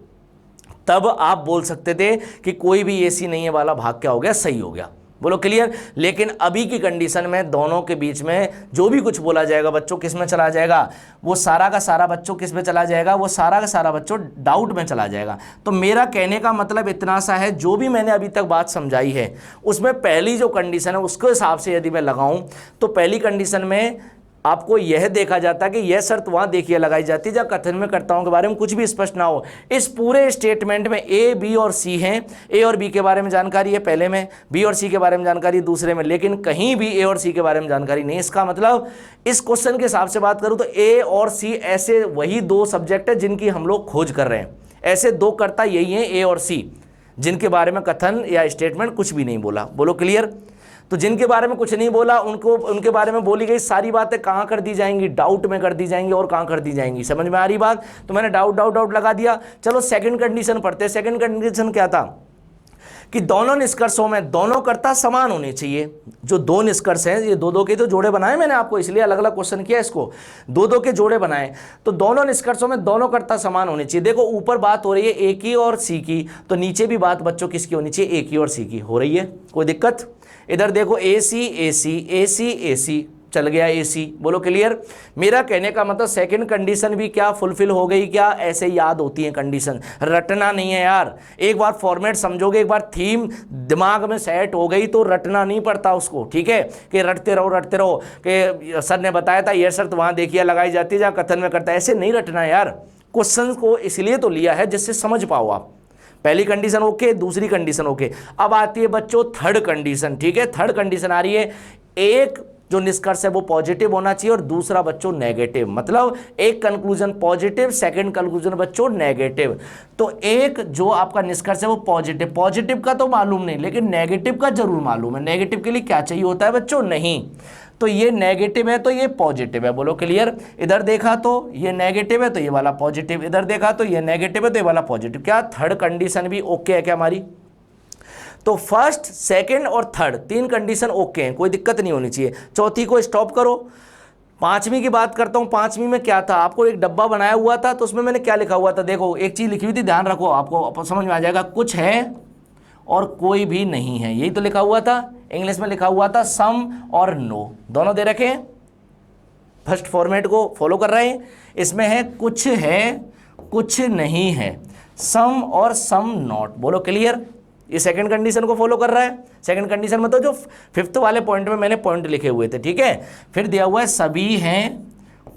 तब आप बोल सकते थे कि कोई भी ए सी नहीं है वाला भाग क्या हो गया, सही हो गया। बोलो क्लियर। लेकिन अभी की कंडीशन में दोनों के बीच में जो भी कुछ बोला जाएगा बच्चों किस में चला जाएगा, वो सारा का सारा बच्चों किस में चला जाएगा, वो सारा का सारा बच्चों डाउट में चला जाएगा। तो मेरा कहने का मतलब इतना सा है, जो भी मैंने अभी तक बात समझाई है उसमें पहली जो कंडीशन है उसके हिसाब से यदि मैं लगाऊं तो पहली कंडीशन में आपको यह देखा जाता है कि यह शर्त वहां देखिए लगाई जाती है जब कथन में कर्ताओं के बारे में कुछ भी स्पष्ट ना हो। इस पूरे स्टेटमेंट में ए, बी और सी हैं। ए और बी के बारे में जानकारी है पहले में, बी और सी के बारे में जानकारी दूसरे में, लेकिन कहीं भी ए और सी के बारे में जानकारी नहीं। इसका मतलब इस क्वेश्चन के हिसाब से बात करूं तो ए और सी ऐसे वही दो सब्जेक्ट है जिनकी हम लोग खोज कर रहे हैं। ऐसे दो कर्ता यही हैं ए और सी, जिनके बारे में कथन या स्टेटमेंट कुछ भी नहीं बोला। बोलो क्लियर। तो जिनके बारे में कुछ नहीं बोला उनको, उनके बारे में बोली गई सारी बातें कहाँ कर दी जाएंगी, डाउट में कर दी जाएंगी। और कहाँ कर दी जाएंगी, समझ में आ रही बात। तो मैंने डाउट डाउट डाउट लगा दिया। चलो सेकंड कंडीशन पढ़ते हैं। सेकंड कंडीशन क्या था कि दोनों निष्कर्षों में दोनों कर्ता समान होने चाहिए। जो दो निष्कर्ष हैं, ये दो दो के तो जोड़े बनाए मैंने आपको, इसलिए अलग अलग क्वेश्चन किया, इसको दो दो के जोड़े बनाए। तो दोनों निष्कर्षों में दोनों कर्ता समान होने चाहिए। देखो ऊपर बात हो रही है ए की और सी की, तो नीचे भी बात बच्चों किसकी होनी चाहिए, ए की और सी की हो रही है। कोई दिक्कत। इधर देखो ए सी ए सी ए सी ए सी, चल गया ए सी। बोलो क्लियर। मेरा कहने का मतलब सेकंड कंडीशन भी क्या फुलफिल हो गई क्या, ऐसे याद होती है कंडीशन, रटना नहीं है यार। एक बार फॉर्मेट समझोगे, एक बार थीम दिमाग में सेट हो गई तो रटना नहीं पड़ता उसको, ठीक है, कि रटते रहो कि सर ने बताया था यह शर्त वहां देखिए लगाई जाती है जहां कथन में करता है, ऐसे नहीं रटना यार। क्वेश्चन को इसलिए तो लिया है जिससे समझ पाओ आप। पहली कंडीशन ओके, दूसरी कंडीशन ओके। अब आती है बच्चों थर्ड कंडीशन, ठीक है। थर्ड कंडीशन आ रही है, एक जो निष्कर्ष है वो पॉजिटिव होना चाहिए और दूसरा बच्चों नेगेटिव। मतलब एक कंक्लूजन पॉजिटिव, सेकंड कंक्लूजन बच्चों नेगेटिव। तो एक जो आपका निष्कर्ष है वो पॉजिटिव, पॉजिटिव का तो मालूम नहीं लेकिन नेगेटिव का जरूर मालूम है। नेगेटिव के लिए क्या चाहिए होता है बच्चों, नहीं। तो ये नेगेटिव है तो ये पॉजिटिव है। बोलो क्लियर। इधर देखा तो ये नेगेटिव है तो ये वाला पॉजिटिव, इधर देखा तो ये नेगेटिव है तो ये वाला पॉजिटिव। क्या थर्ड कंडीशन भी ओके है क्या हमारी। तो फर्स्ट, सेकंड और थर्ड तीन कंडीशन ओके हैं, कोई दिक्कत नहीं होनी चाहिए। चौथी को स्टॉप करो। पांचवी की बात करता हूं। पांचवी में क्या था, आपको एक डब्बा बनाया हुआ था तो उसमें मैंने क्या लिखा हुआ था, देखो एक चीज लिखी हुई थी, ध्यान रखो, आपको समझ में आ जाएगा। कुछ है और कोई भी नहीं है, यही तो लिखा हुआ था। इंग्लिश में लिखा हुआ था सम और नो, दोनों दे रखे हैं। फर्स्ट फॉर्मेट को फॉलो कर रहे हैं। इसमें है कुछ है कुछ नहीं है, सम और सम नॉट। बोलो क्लियर। ये सेकंड कंडीशन को फॉलो कर रहा है। सेकंड कंडीशन में तो जो फिफ्थ वाले पॉइंट में मैंने पॉइंट लिखे हुए थे, ठीक है। फिर दिया हुआ है सभी हैं,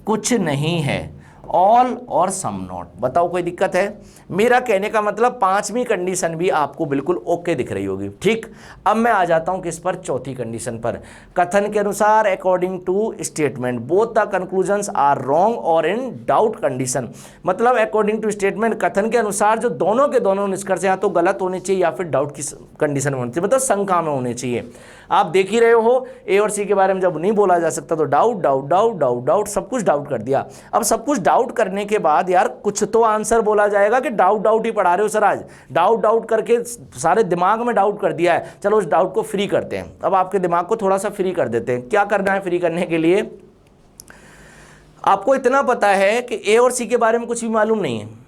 कुछ नहीं है, ऑल और सम नॉट। बताओ कोई दिक्कत है। मेरा कहने का मतलब पांचवी कंडीशन भी आपको बिल्कुल ओके दिख रही होगी, ठीक। अब मैं आ जाता हूं किस पर, चौथी कंडीशन पर। कथन के अनुसार according to statement both the conclusions are wrong और इन डाउट कंडीशन। मतलब अकॉर्डिंग टू स्टेटमेंट, कथन के अनुसार जो दोनों के दोनों निष्कर्ष या तो गलत होने चाहिए या फिर डाउट की कंडीशन में होनी चाहिए, मतलब शंका में होने चाहिए। आप देख ही रहे हो ए और सी के बारे में जब नहीं बोला जा सकता तो doubt doubt doubt doubt doubt सब कुछ डाउट कर दिया। अब सब कुछ डाउट करने के बाद यार कुछ तो आंसर बोला जाएगा कि डाउट डाउट ही पढ़ा रहे हो सर आज, डाउट डाउट करके सारे दिमाग में डाउट कर दिया है। चलो उस डाउट को फ्री करते हैं। अब आपके दिमाग को थोड़ा सा फ्री कर देते हैं। क्या करना है फ्री करने के लिए, आपको इतना पता है कि ए और सी के बारे में कुछ भी मालूम नहीं है।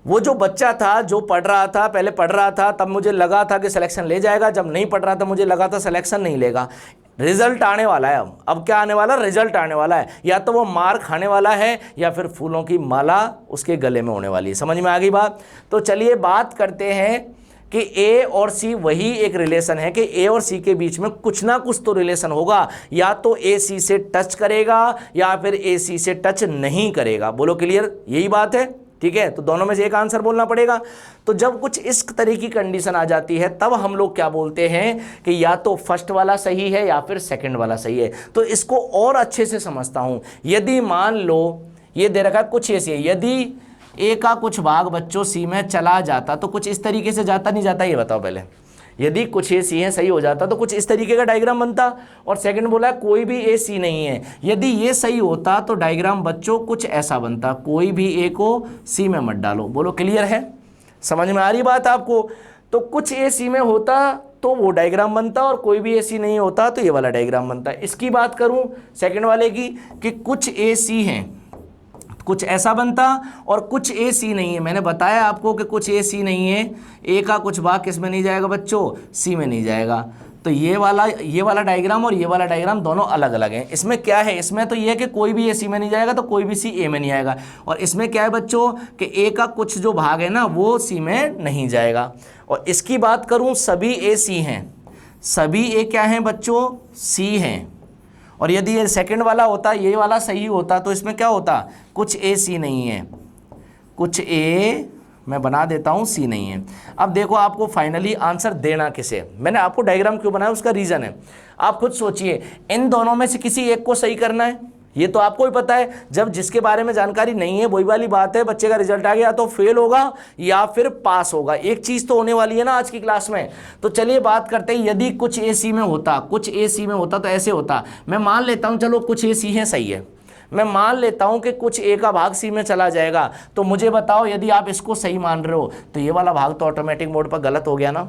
वो जो बच्चा था जो पढ़ रहा था, पहले पढ़ रहा था तब मुझे लगा था कि सिलेक्शन ले जाएगा, जब नहीं पढ़ रहा था मुझे लगा था सिलेक्शन नहीं लेगा। रिजल्ट आने वाला है। अब क्या आने वाला, रिजल्ट आने वाला है। या तो वो मार खाने वाला है या फिर फूलों की माला उसके गले में होने वाली है। समझ में आ गई बात। तो चलिए बात करते हैं कि ए और सी वही एक रिलेशन है कि ए और सी के बीच में कुछ ना कुछ तो रिलेशन होगा। या तो ए सी से टच करेगा या फिर ए सी से टच नहीं करेगा। बोलो क्लियर, यही बात है, ठीक है। तो दोनों में से एक आंसर बोलना पड़ेगा। तो जब कुछ इस तरह की कंडीशन आ जाती है तब हम लोग क्या बोलते हैं कि या तो फर्स्ट वाला सही है या फिर सेकंड वाला सही है। तो इसको और अच्छे से समझता हूं। यदि मान लो ये दे रखा है कुछ ऐसे, यदि ए का कुछ भाग बच्चों सी में चला जाता तो कुछ इस तरीके से जाता नहीं जाता, ये बताओ पहले। यदि कुछ ए सी है सही हो जाता तो कुछ इस तरीके का डायग्राम बनता। और सेकंड बोला कोई भी ए सी नहीं है, यदि ये सही होता तो डायग्राम बच्चों कुछ ऐसा बनता, कोई भी ए को सी में मत डालो। बोलो क्लियर है, समझ में आ रही बात आपको। तो कुछ ए सी में होता तो वो डायग्राम बनता और कोई भी ए सी नहीं होता तो ये वाला डायग्राम बनता। इसकी बात करूं सेकंड वाले की कि कुछ ए सी हैं, कुछ ऐसा बनता और कुछ ए सी नहीं है। मैंने बताया आपको कि कुछ ए सी नहीं है, ए का कुछ भाग किस में नहीं जाएगा बच्चों, सी में नहीं जाएगा। तो ये वाला डायग्राम और ये वाला डायग्राम दोनों अलग अलग हैं। इसमें क्या है, इसमें तो ये है कि कोई भी ए सी में नहीं जाएगा तो कोई भी सी ए में नहीं आएगा, और इसमें क्या है बच्चों कि ए का कुछ जो भाग है ना वो सी में नहीं जाएगा। और इसकी बात करूं, सभी ए सी हैं, सभी ए क्या हैं बच्चों, सी हैं। और यदि ये सेकंड वाला होता, ये वाला सही होता, तो इसमें क्या होता, कुछ ए सी नहीं है, कुछ ए मैं बना देता हूं सी नहीं है। अब देखो आपको फाइनली आंसर देना किसे, मैंने आपको डायग्राम क्यों बनाया उसका रीजन है, आप खुद सोचिए। इन दोनों में से किसी एक को सही करना है, ये तो आपको ही पता है। जब जिसके बारे में जानकारी नहीं है, वही वाली बात है, बच्चे का रिजल्ट आ गया तो फेल होगा या फिर पास होगा, एक चीज तो होने वाली है ना आज की क्लास में। तो चलिए बात करते हैं, यदि कुछ ए सी में होता, कुछ ए सी में होता तो ऐसे होता। मैं मान लेता हूं, चलो कुछ ए सी है, सही है, मैं मान लेता हूं कि कुछ ए का भाग सी में चला जाएगा। तो मुझे बताओ, यदि आप इसको सही मान रहे हो तो ये वाला भाग तो ऑटोमेटिक मोड पर गलत हो गया ना।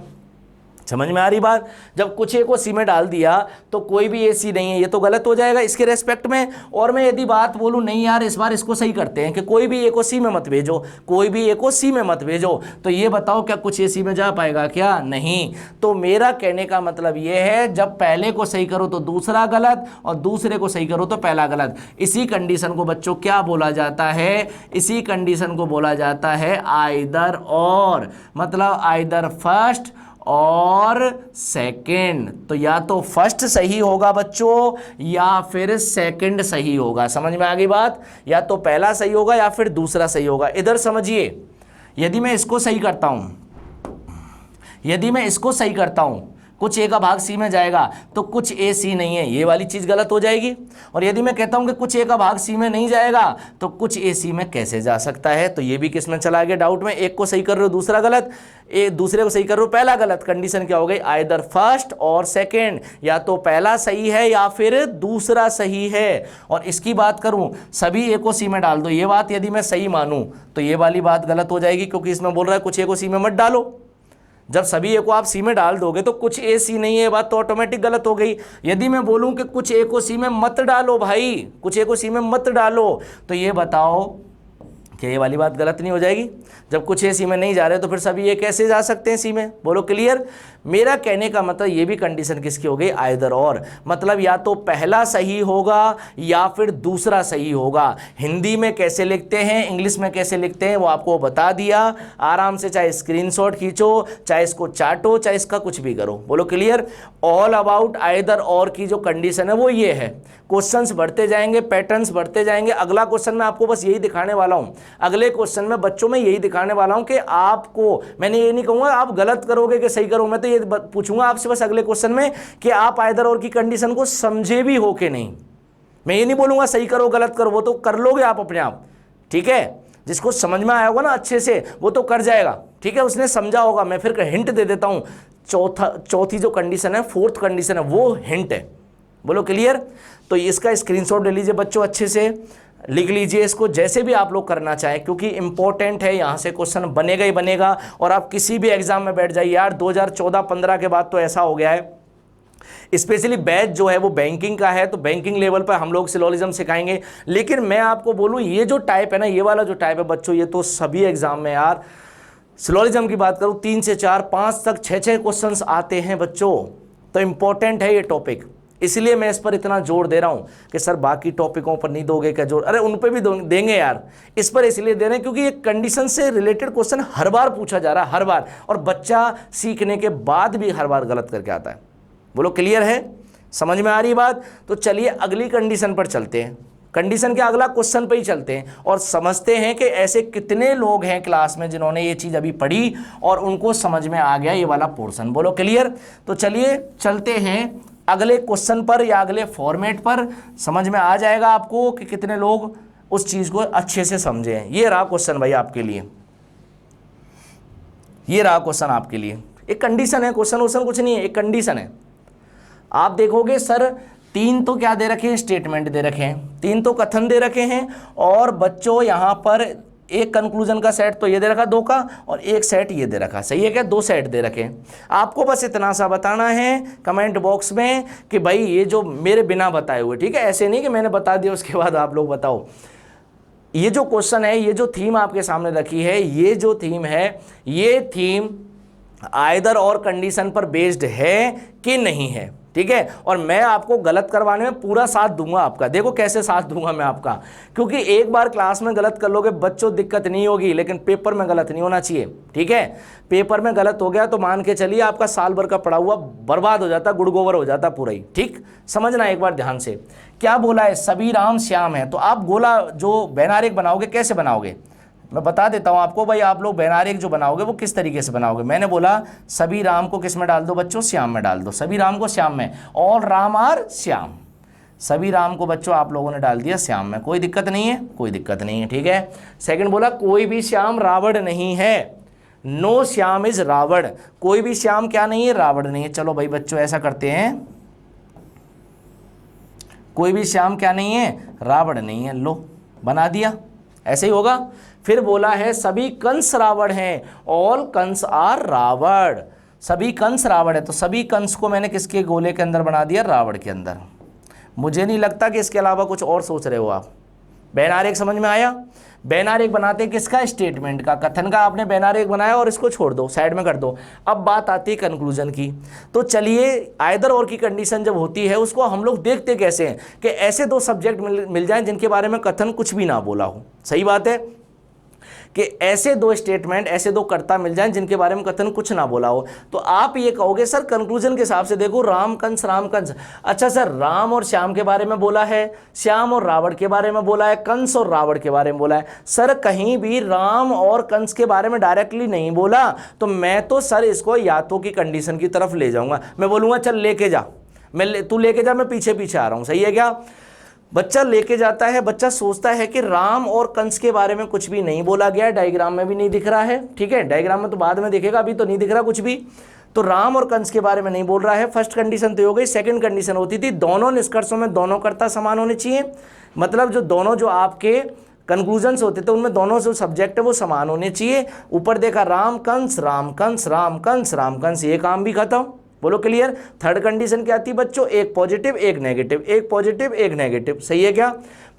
समझ में आ रही बात, जब कुछ ए को सी में डाल दिया तो कोई भी ए सी नहीं है, ये तो गलत हो जाएगा इसके रेस्पेक्ट में। और मैं यदि बात बोलूं नहीं यार इस बार इसको सही करते हैं कि कोई भी ए को सी में मत भेजो, कोई भी ए को सी में मत भेजो, तो ये बताओ क्या कुछ ए सी में जा पाएगा क्या, नहीं। तो मेरा कहने का मतलब ये है, जब पहले को सही करो तो दूसरा गलत और दूसरे को सही करो तो पहला गलत। इसी कंडीशन को बच्चों क्या बोला जाता है, इसी कंडीशन को बोला जाता है आइदर और, मतलब आइदर फर्स्ट और सेकंड। तो या तो फर्स्ट सही होगा बच्चों या फिर सेकंड सही होगा। समझ में आ गई बात, या तो पहला सही होगा या फिर दूसरा सही होगा। इधर समझिए, यदि मैं इसको सही करता हूं, यदि मैं इसको सही करता हूं, कुछ ए का भाग सी में जाएगा तो कुछ ए सी नहीं है, ये वाली चीज गलत हो जाएगी। और यदि मैं कहता हूं कि कुछ ए का भाग सी में नहीं जाएगा तो कुछ ए सी में कैसे जा सकता है, तो ये भी किस में चला गया डाउट में। एक को सही कर रहे हो दूसरा गलत, एक दूसरे को सही कर रहे हो पहला गलत। कंडीशन क्या हो गई, आइदर फर्स्ट और सेकंड, या तो पहला सही है या फिर दूसरा सही है। और इसकी बात करूं, सभी ए को सी में डाल दो, ये बात यदि मैं सही मानूं तो ये वाली बात गलत हो जाएगी, क्योंकि इसमें बोल रहा है कुछ ए को सी में मत डालो। जब सभी ए को आप सी में डाल दोगे तो कुछ ए सी नहीं है, बात तो ऑटोमेटिक गलत हो गई। यदि मैं बोलूं कि कुछ ए को सी में मत डालो भाई, कुछ ए को सी में मत डालो, तो ये बताओ कि ये वाली बात गलत नहीं हो जाएगी। जब कुछ ए सी में नहीं जा रहे तो फिर सभी ये कैसे जा सकते हैं सी में, बोलो क्लियर। मेरा कहने का मतलब ये भी कंडीशन किसकी हो गई, आइदर और, मतलब या तो पहला सही होगा या फिर दूसरा सही होगा। हिंदी में कैसे लिखते हैं, इंग्लिश में कैसे लिखते हैं वो आपको बता दिया आराम से, चाहे स्क्रीनशॉट खींचो, चाहे इसको चाटो, चाहे इसका कुछ भी करो, बोलो क्लियर। ऑल अबाउट आइदर और की जो कंडीशन है वो ये है। क्वेश्चंस बढ़ते जाएंगे, पैटर्न्स बढ़ते जाएंगे। अगला क्वेश्चन में आपको बस यही दिखाने वाला हूं, अगले क्वेश्चन में बच्चों में यही दिखाने वाला हूं कि आपको, मैंने ये नहीं कहूंगा आप गलत करोगे कि सही करोगे, मैं तो ये पूछूंगा आपसे बस अगले क्वेश्चन में कि आप आइदर और की कंडीशन को समझे भी हो कि नहीं। मैं ये नहीं बोलूंगा सही करो गलत करो, वो तो कर लोगे आप अपने आप, ठीक है। जिसको समझ में आया होगा ना अच्छे से वो तो कर जाएगा, ठीक है, उसने समझा होगा। मैं फिर हिंट दे देता हूं, चौथी जो कंडीशन है, फोर्थ कंडीशन है, वो हिंट है, बोलो क्लियर। तो इसका स्क्रीनशॉट ले लीजिए बच्चों, अच्छे से लिख लीजिए इसको, जैसे भी आप लोग करना चाहें, क्योंकि इंपॉर्टेंट है, यहाँ से क्वेश्चन बनेगा ही बनेगा। और आप किसी भी एग्जाम में बैठ जाइए यार, 2014-15 के बाद तो ऐसा हो गया है, स्पेशली बैच जो है वो बैंकिंग का है, तो बैंकिंग लेवल पर हम लोग सिलोजिज्म सिखाएंगे। लेकिन मैं आपको बोलूँ ये जो टाइप है ना, ये वाला जो टाइप है बच्चों, ये तो सभी एग्जाम में यार, सिलोजिज्म की बात करूँ 3 से 4, 5 तक 6 क्वेश्चंस आते हैं बच्चों। तो इंपॉर्टेंट है ये टॉपिक, इसलिए मैं इस पर इतना जोर दे रहा हूं कि सर बाकी टॉपिकों पर नहीं दोगे क्या जोर, अरे उन पे भी देंगे यार, इस पर इसलिए दे रहे हैं क्योंकि ये कंडीशन से रिलेटेड क्वेश्चन हर बार पूछा जा रहा है, हर बार, और बच्चा सीखने के बाद भी हर बार गलत करके आता है। बोलो क्लियर है, समझ में आ रही बात। तो चलिए अगली कंडीशन पर चलते हैं, कंडीशन के अगला क्वेश्चन पे ही चलते हैं और समझते हैं कि ऐसे कितने लोग हैं क्लास में जिन्होंने ये चीज़ अभी पढ़ी और उनको समझ में आ गया ये वाला पोर्शन। बोलो क्लियर। तो चलिए चलते हैं अगले क्वेश्चन पर या अगले फॉर्मेट पर, समझ में आ जाएगा आपको कि कितने लोग उस चीज़ को अच्छे से समझे हैं। ये रहा क्वेश्चन भाई आपके लिए, ये रहा क्वेश्चन आपके लिए। एक कंडीशन है, क्वेश्चन वोश्चन कुछ नहीं है, एक कंडीशन है। आप देखोगे सर 3 तो क्या दे रखे हैं, स्टेटमेंट दे रखे हैं, 3 तो कथन दे रखे हैं, और बच्चों यहाँ पर एक कंक्लूजन का सेट तो ये दे रखा 2 का, और एक सेट ये दे रखा, सही है क्या, 2 सेट दे रखे। आपको बस इतना सा बताना है कमेंट बॉक्स में कि भाई ये जो मेरे बिना बताए हुए, ठीक है, ऐसे नहीं कि मैंने बता दिया उसके बाद आप लोग बताओ। ये जो क्वेश्चन है, ये जो थीम आपके सामने रखी है, ये जो थीम है, ये थीम आइदर और कंडीशन पर बेस्ड है कि नहीं है, ठीक है। और मैं आपको गलत करवाने में पूरा साथ दूंगा आपका। देखो कैसे साथ दूंगा मैं आपका, क्योंकि एक बार क्लास में गलत कर लोगे बच्चों दिक्कत नहीं होगी, लेकिन पेपर में गलत नहीं होना चाहिए, ठीक है। पेपर में गलत हो गया तो मान के चलिए आपका साल भर का पढ़ा हुआ बर्बाद हो जाता, गुड़गोबर हो जाता पूरा ही, ठीक। समझना एक बार ध्यान से, क्या बोला है, सभी राम श्याम है। तो आप गोला जो बैनारेक बनाओगे कैसे बनाओगे, मैं बता देता हूं आपको भाई। आप लोग बैनारेक जो बनाओगे वो किस तरीके से बनाओगे। मैंने बोला सभी राम को किस में डाल दो बच्चों, श्याम में डाल दो। सभी राम को श्याम में, ऑल राम आर श्याम। सभी राम को बच्चों आप लोगों ने डाल दिया श्याम में, कोई दिक्कत नहीं है, कोई दिक्कत नहीं है, ठीक है। सेकंड बोला कोई भी श्याम रावण नहीं है, नो श्याम इज रावण। कोई भी श्याम क्या नहीं है, रावण नहीं है। चलो भाई बच्चों ऐसा करते हैं, कोई भी श्याम क्या नहीं है, रावण नहीं है। लो बना दिया, ऐसे ही होगा। फिर बोला है सभी कंस रावण हैं, ऑल कंस आर रावण। सभी कंस रावण है, तो सभी कंस को मैंने किसके गोले के अंदर बना दिया, रावण के अंदर। मुझे नहीं लगता कि इसके अलावा कुछ और सोच रहे हो आप। बैनारेक समझ में आया। बैनारेक बनाते किसका, स्टेटमेंट का, कथन का। आपने बैनारेक बनाया और इसको छोड़ दो, साइड में कर दो। अब बात आती है कंक्लूजन की। तो चलिए आइदर और की कंडीशन जब होती है उसको हम लोग देखते कैसे हैं कि ऐसे दो सब्जेक्ट मिल जाएं जिनके बारे में कथन कुछ भी ना बोला हो। सही बात है कि ऐसे दो स्टेटमेंट, ऐसे दो कर्ता मिल जाएं जिनके बारे में कथन कुछ ना बोला हो। तो आप ये कहोगे सर कंक्लूजन के हिसाब से देखो, राम कंस राम कंस। अच्छा सर, राम और श्याम के बारे में बोला है, श्याम और रावण के बारे में बोला है, कंस और रावण के बारे में बोला है। सर कहीं भी राम और कंस के बारे में डायरेक्टली नहीं बोला, तो मैं तो सर इसको या तो की कंडीशन की तरफ ले जाऊंगा। मैं बोलूंगा चल लेके जा, तू लेके जा, मैं पीछे पीछे आ रहा हूं। सही है क्या। बच्चा लेके जाता है, बच्चा सोचता है कि राम और कंस के बारे में कुछ भी नहीं बोला गया है, डायग्राम में भी नहीं दिख रहा है, ठीक है। डायग्राम में तो बाद में दिखेगा, अभी तो नहीं दिख रहा कुछ भी। तो राम और कंस के बारे में नहीं बोल रहा है। फर्स्ट कंडीशन तो हो गई। सेकंड कंडीशन होती थी दोनों निष्कर्षों में दोनों कर्ता समान होने चाहिए, मतलब जो दोनों जो आपके कंक्लूजन्स होते थे उनमें दोनों जो सब्जेक्ट है वो समान होने चाहिए। ऊपर देखा राम कंस राम कंस राम कंस राम कंस, ये काम भी खत्म। बोलो क्लियर। थर्ड कंडीशन क्या थी बच्चों, एक पॉजिटिव एक नेगेटिव, एक पॉजिटिव एक नेगेटिव। सही है क्या।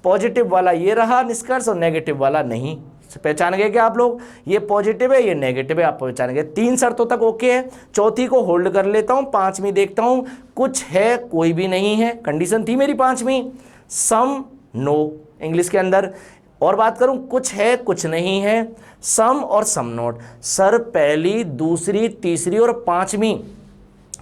पॉजिटिव वाला ये रहा निष्कर्ष और नेगेटिव वाला नहीं। पहचान गए क्या आप लोग, ये पॉजिटिव है ये नेगेटिव है, आप पहचान गए। तीन शर्तों तक ओके है। चौथी को होल्ड कर लेता हूं, पांचवी देखता हूं। कुछ है कोई भी नहीं है, कंडीशन थी मेरी पांचवी। सम नो इंग्लिश के अंदर। और बात करूं, कुछ है कुछ नहीं है, सम और सम नोट। सर पहली दूसरी तीसरी और पांचवी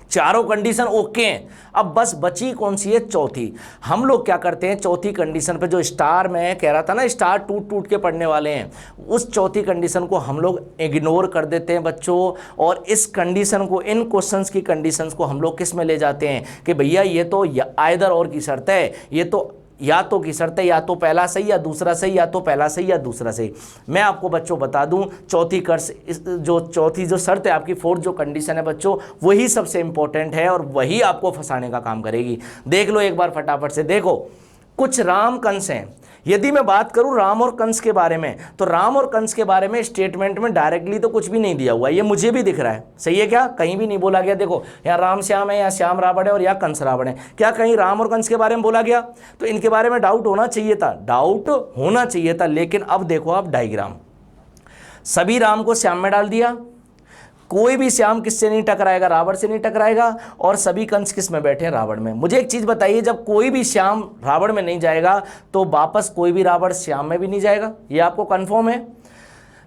चारों कंडीशन ओके हैं। अब बस बची कौन सी है, चौथी। हम लोग क्या करते हैं, चौथी कंडीशन पे जो स्टार में कह रहा था ना, स्टार टूट टूट के पढ़ने वाले हैं, उस चौथी कंडीशन को हम लोग इग्नोर कर देते हैं बच्चों। और इस कंडीशन को, इन क्वेश्चंस की कंडीशंस को हम लोग किस में ले जाते हैं कि भैया ये तो आइदर और की शर्त है, ये तो या तो की शर्त है, या तो पहला सही या दूसरा सही, या तो पहला सही या दूसरा सही। मैं आपको बच्चों बता दूं, चौथी जो शर्त है आपकी, फोर्थ जो कंडीशन है बच्चों, वही सबसे इंपॉर्टेंट है और वही आपको फंसाने का काम करेगी। देख लो एक बार फटाफट से। देखो कुछ राम कंस हैं। यदि मैं बात करूं राम और कंस के बारे में, तो राम और कंस के बारे में स्टेटमेंट में डायरेक्टली तो कुछ भी नहीं दिया हुआ है, ये मुझे भी दिख रहा है। सही है क्या, कहीं भी नहीं बोला गया। देखो यहाँ राम श्याम है, या श्याम रावण है और या कंस रावण है, क्या कहीं राम और कंस के बारे में बोला गया। तो इनके बारे में डाउट होना चाहिए था, डाउट होना चाहिए था। लेकिन अब देखो आप डायग्राम, सभी राम को श्याम में डाल दिया, कोई भी श्याम किससे नहीं टकराएगा, रावण से नहीं टकराएगा, और सभी कंस किस में बैठे हैं, रावण में। मुझे एक चीज बताइए, जब कोई भी श्याम रावण में नहीं जाएगा तो वापस कोई भी रावण श्याम में भी नहीं जाएगा, ये आपको कंफर्म है।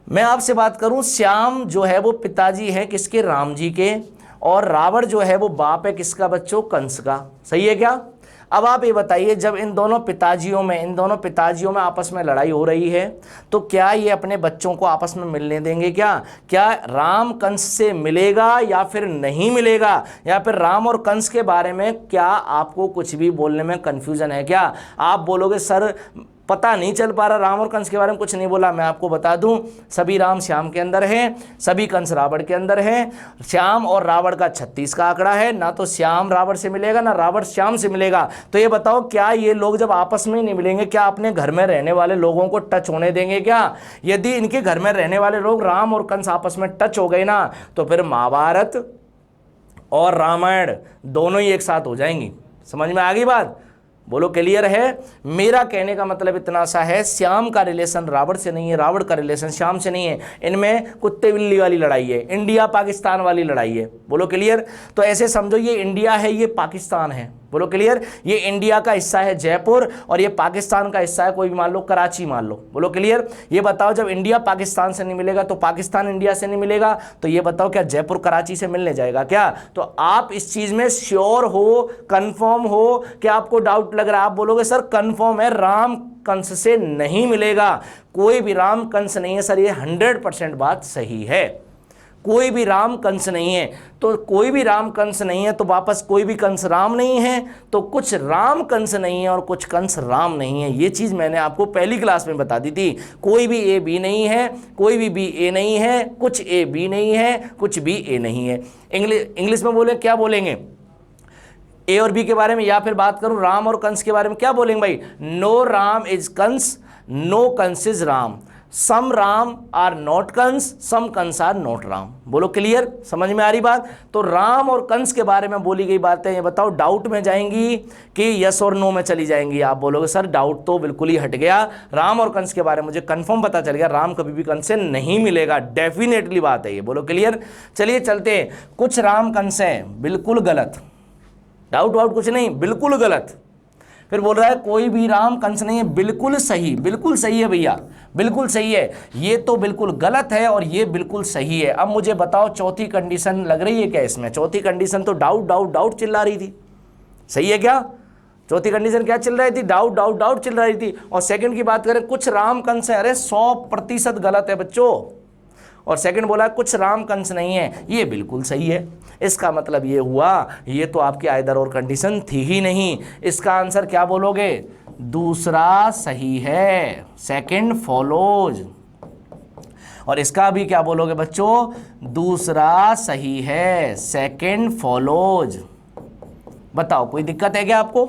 मैं आपसे बात करूं, श्याम जो है वो पिताजी है किसके, राम जी के, और रावण जो है वो बाप है किसका बच्चों, कंस का। सही है क्या। अब आप ये बताइए, जब इन दोनों पिताजियों में आपस में लड़ाई हो रही है, तो क्या ये अपने बच्चों को आपस में मिलने देंगे क्या राम कंस से मिलेगा या फिर नहीं मिलेगा, या फिर राम और कंस के बारे में क्या आपको कुछ भी बोलने में कंफ्यूजन है क्या। आप बोलोगे सर पता नहीं चल पा रहा, राम और कंस के बारे में कुछ नहीं बोला। मैं आपको बता दूं, सभी राम श्याम के अंदर है, सभी कंस रावण के अंदर है। श्याम और रावण का 36 का आंकड़ा है, ना तो श्याम रावण से मिलेगा ना रावण श्याम से मिलेगा। तो ये बताओ, क्या ये लोग जब आपस में नहीं मिलेंगे, क्या अपने घर में रहने वाले लोगों को टच होने देंगे क्या। यदि इनके घर में रहने वाले लोग राम और कंस आपस में टच हो गए ना, तो फिर महाभारत और रामायण दोनों ही एक साथ हो जाएंगी। समझ में आ गई बात। बोलो क्लियर है। मेरा कहने का मतलब इतना सा है, श्याम का रिलेशन रावण से नहीं है, रावण का रिलेशन श्याम से नहीं है, इनमें कुत्ते बिल्ली वाली लड़ाई है, इंडिया पाकिस्तान वाली लड़ाई है। बोलो क्लियर। तो ऐसे समझो ये इंडिया है, ये पाकिस्तान है। बोलो क्लियर। ये इंडिया का हिस्सा है जयपुर और ये पाकिस्तान का हिस्सा है कोई भी मान लो कराची मान लो। बोलो क्लियर। ये बताओ जब इंडिया पाकिस्तान से नहीं मिलेगा तो पाकिस्तान इंडिया से नहीं मिलेगा, तो ये बताओ क्या जयपुर कराची से मिलने जाएगा क्या? तो आप इस चीज में श्योर हो, कंफर्म हो कि आपको डाउट लग रहा है? आप बोलोगे सर कंफर्म है, राम कंस से नहीं मिलेगा, कोई भी राम कंस नहीं है। सर ये 100% बात सही है, कोई भी राम कंस नहीं है। तो कोई भी राम कंस नहीं है तो वापस कोई भी कंस राम नहीं है, तो कुछ राम कंस नहीं है और कुछ कंस राम नहीं है। ये चीज मैंने आपको पहली क्लास में बता दी थी। कोई भी ए बी नहीं है, कोई भी बी ए नहीं है, कुछ ए बी नहीं है, कुछ बी ए नहीं है। इंग्लिश में बोले क्या बोलेंगे ए और बी के बारे में, या फिर बात करूं राम और कंस के बारे में, क्या बोलेंगे भाई? No Ram is Kans, no Kans is Ram, some Ram are not Kans, some Kans are not Ram. बोलो क्लियर, समझ में आ रही बात? तो राम और कंस के बारे में बोली गई बातें ये बताओ डाउट में जाएंगी कि यस और नो में चली जाएंगी? आप बोलोगे सर डाउट तो बिल्कुल ही हट गया, राम और कंस के बारे में मुझे कंफर्म पता चल गया, राम कभी भी कंस से नहीं मिलेगा, डेफिनेटली बात है ये। बोलो क्लियर। चलिए चलते हैं। कुछ राम कंस हैं, बिल्कुल गलत, डाउट वाउट कुछ नहीं, बिल्कुल गलत। फिर बोल रहा है कोई भी राम कंस नहीं है, बिल्कुल सही, बिल्कुल सही है भैया, बिल्कुल सही है। ये तो बिल्कुल गलत है और ये बिल्कुल सही है। अब मुझे बताओ चौथी कंडीशन लग रही है क्या इसमें? चौथी कंडीशन तो डाउट डाउट डाउट चिल्ला रही थी, सही है क्या? चौथी कंडीशन क्या चिल रही थी? डाउट डाउट डाउट चिल रही थी। और सेकंड की बात करें, कुछ राम कंस है, अरे 100% गलत है बच्चों। और सेकंड बोला कुछ राम कंस नहीं है, ये बिल्कुल सही है। इसका मतलब ये हुआ, ये तो आपकी आइदर और कंडीशन थी ही नहीं। इसका आंसर क्या बोलोगे? दूसरा सही है, सेकंड फॉलोज। और इसका भी क्या बोलोगे बच्चों? दूसरा सही है, सेकंड फॉलोज। बताओ कोई दिक्कत है क्या आपको?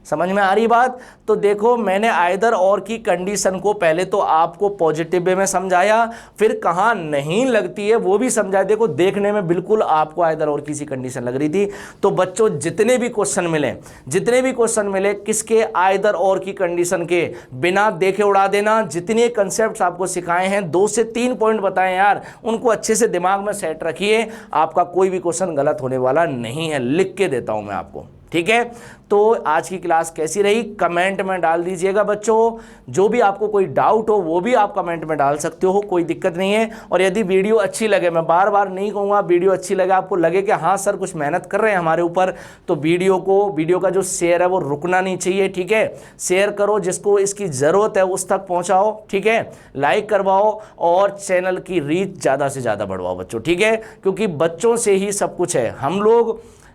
समझ में आ रही बात? तो देखो मैंने आइदर और की कंडीशन को पहले तो आपको पॉजिटिव वे में समझाया, फिर कहाँ नहीं लगती है वो भी समझाया। देखो देखने में बिल्कुल आपको आइदर और की सी कंडीशन लग रही थी। तो बच्चों जितने भी क्वेश्चन मिले किसके? आइदर और की कंडीशन के, बिना देखे उड़ा देना। जितने कंसेप्ट आपको सिखाए हैं 2 से 3 पॉइंट बताए यार, उनको अच्छे से दिमाग में सेट रखिए, आपका कोई भी क्वेश्चन गलत होने वाला नहीं है। लिख के देता हूं मैं आपको, ठीक है? तो आज की क्लास कैसी रही कमेंट में डाल दीजिएगा बच्चों। जो भी आपको कोई डाउट हो वो भी आप कमेंट में डाल सकते हो, कोई दिक्कत नहीं है। और यदि वीडियो अच्छी लगे, मैं बार बार नहीं कहूँगा, वीडियो अच्छी लगे, आपको लगे कि हाँ सर कुछ मेहनत कर रहे हैं हमारे ऊपर, तो वीडियो का जो शेयर है वो रुकना नहीं चाहिए, ठीक है? शेयर करो, जिसको इसकी ज़रूरत है उस तक पहुँचाओ, ठीक है? लाइक करवाओ और चैनल की रीच ज़्यादा से ज़्यादा बढ़वाओ बच्चों, ठीक है? क्योंकि बच्चों से ही सब कुछ है।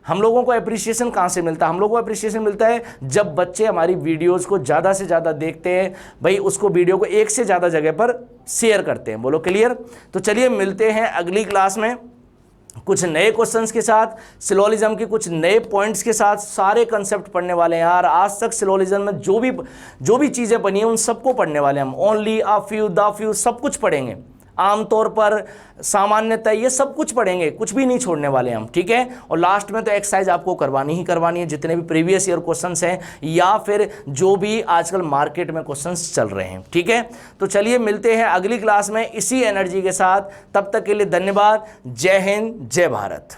हम लोगों को एप्रिसिएशन कहाँ से मिलता है? हम लोगों को एप्रिसिएशन मिलता है जब बच्चे हमारी वीडियोस को ज़्यादा से ज़्यादा देखते हैं, भाई उसको वीडियो को एक से ज़्यादा जगह पर शेयर करते हैं। बोलो क्लियर। तो चलिए मिलते हैं अगली क्लास में कुछ नए क्वेश्चंस के साथ, सिलोलिज्म के कुछ नए पॉइंट्स के साथ। सारे कंसेप्ट पढ़ने वाले हैं यार, आज तक सिलोलिज्म में जो भी चीज़ें बनी हैं उन सबको पढ़ने वाले हैं हम। Only, a few, the few, सब कुछ पढ़ेंगे। आमतौर पर, सामान्यतः, ये सब कुछ पढ़ेंगे, कुछ भी नहीं छोड़ने वाले हम, ठीक है? और लास्ट में तो एक्सरसाइज आपको करवानी ही करवानी है, जितने भी प्रीवियस ईयर क्वेश्चंस हैं या फिर जो भी आजकल मार्केट में क्वेश्चंस चल रहे हैं, ठीक है? तो चलिए मिलते हैं अगली क्लास में इसी एनर्जी के साथ। तब तक के लिए धन्यवाद। जय हिंद, जय भारत।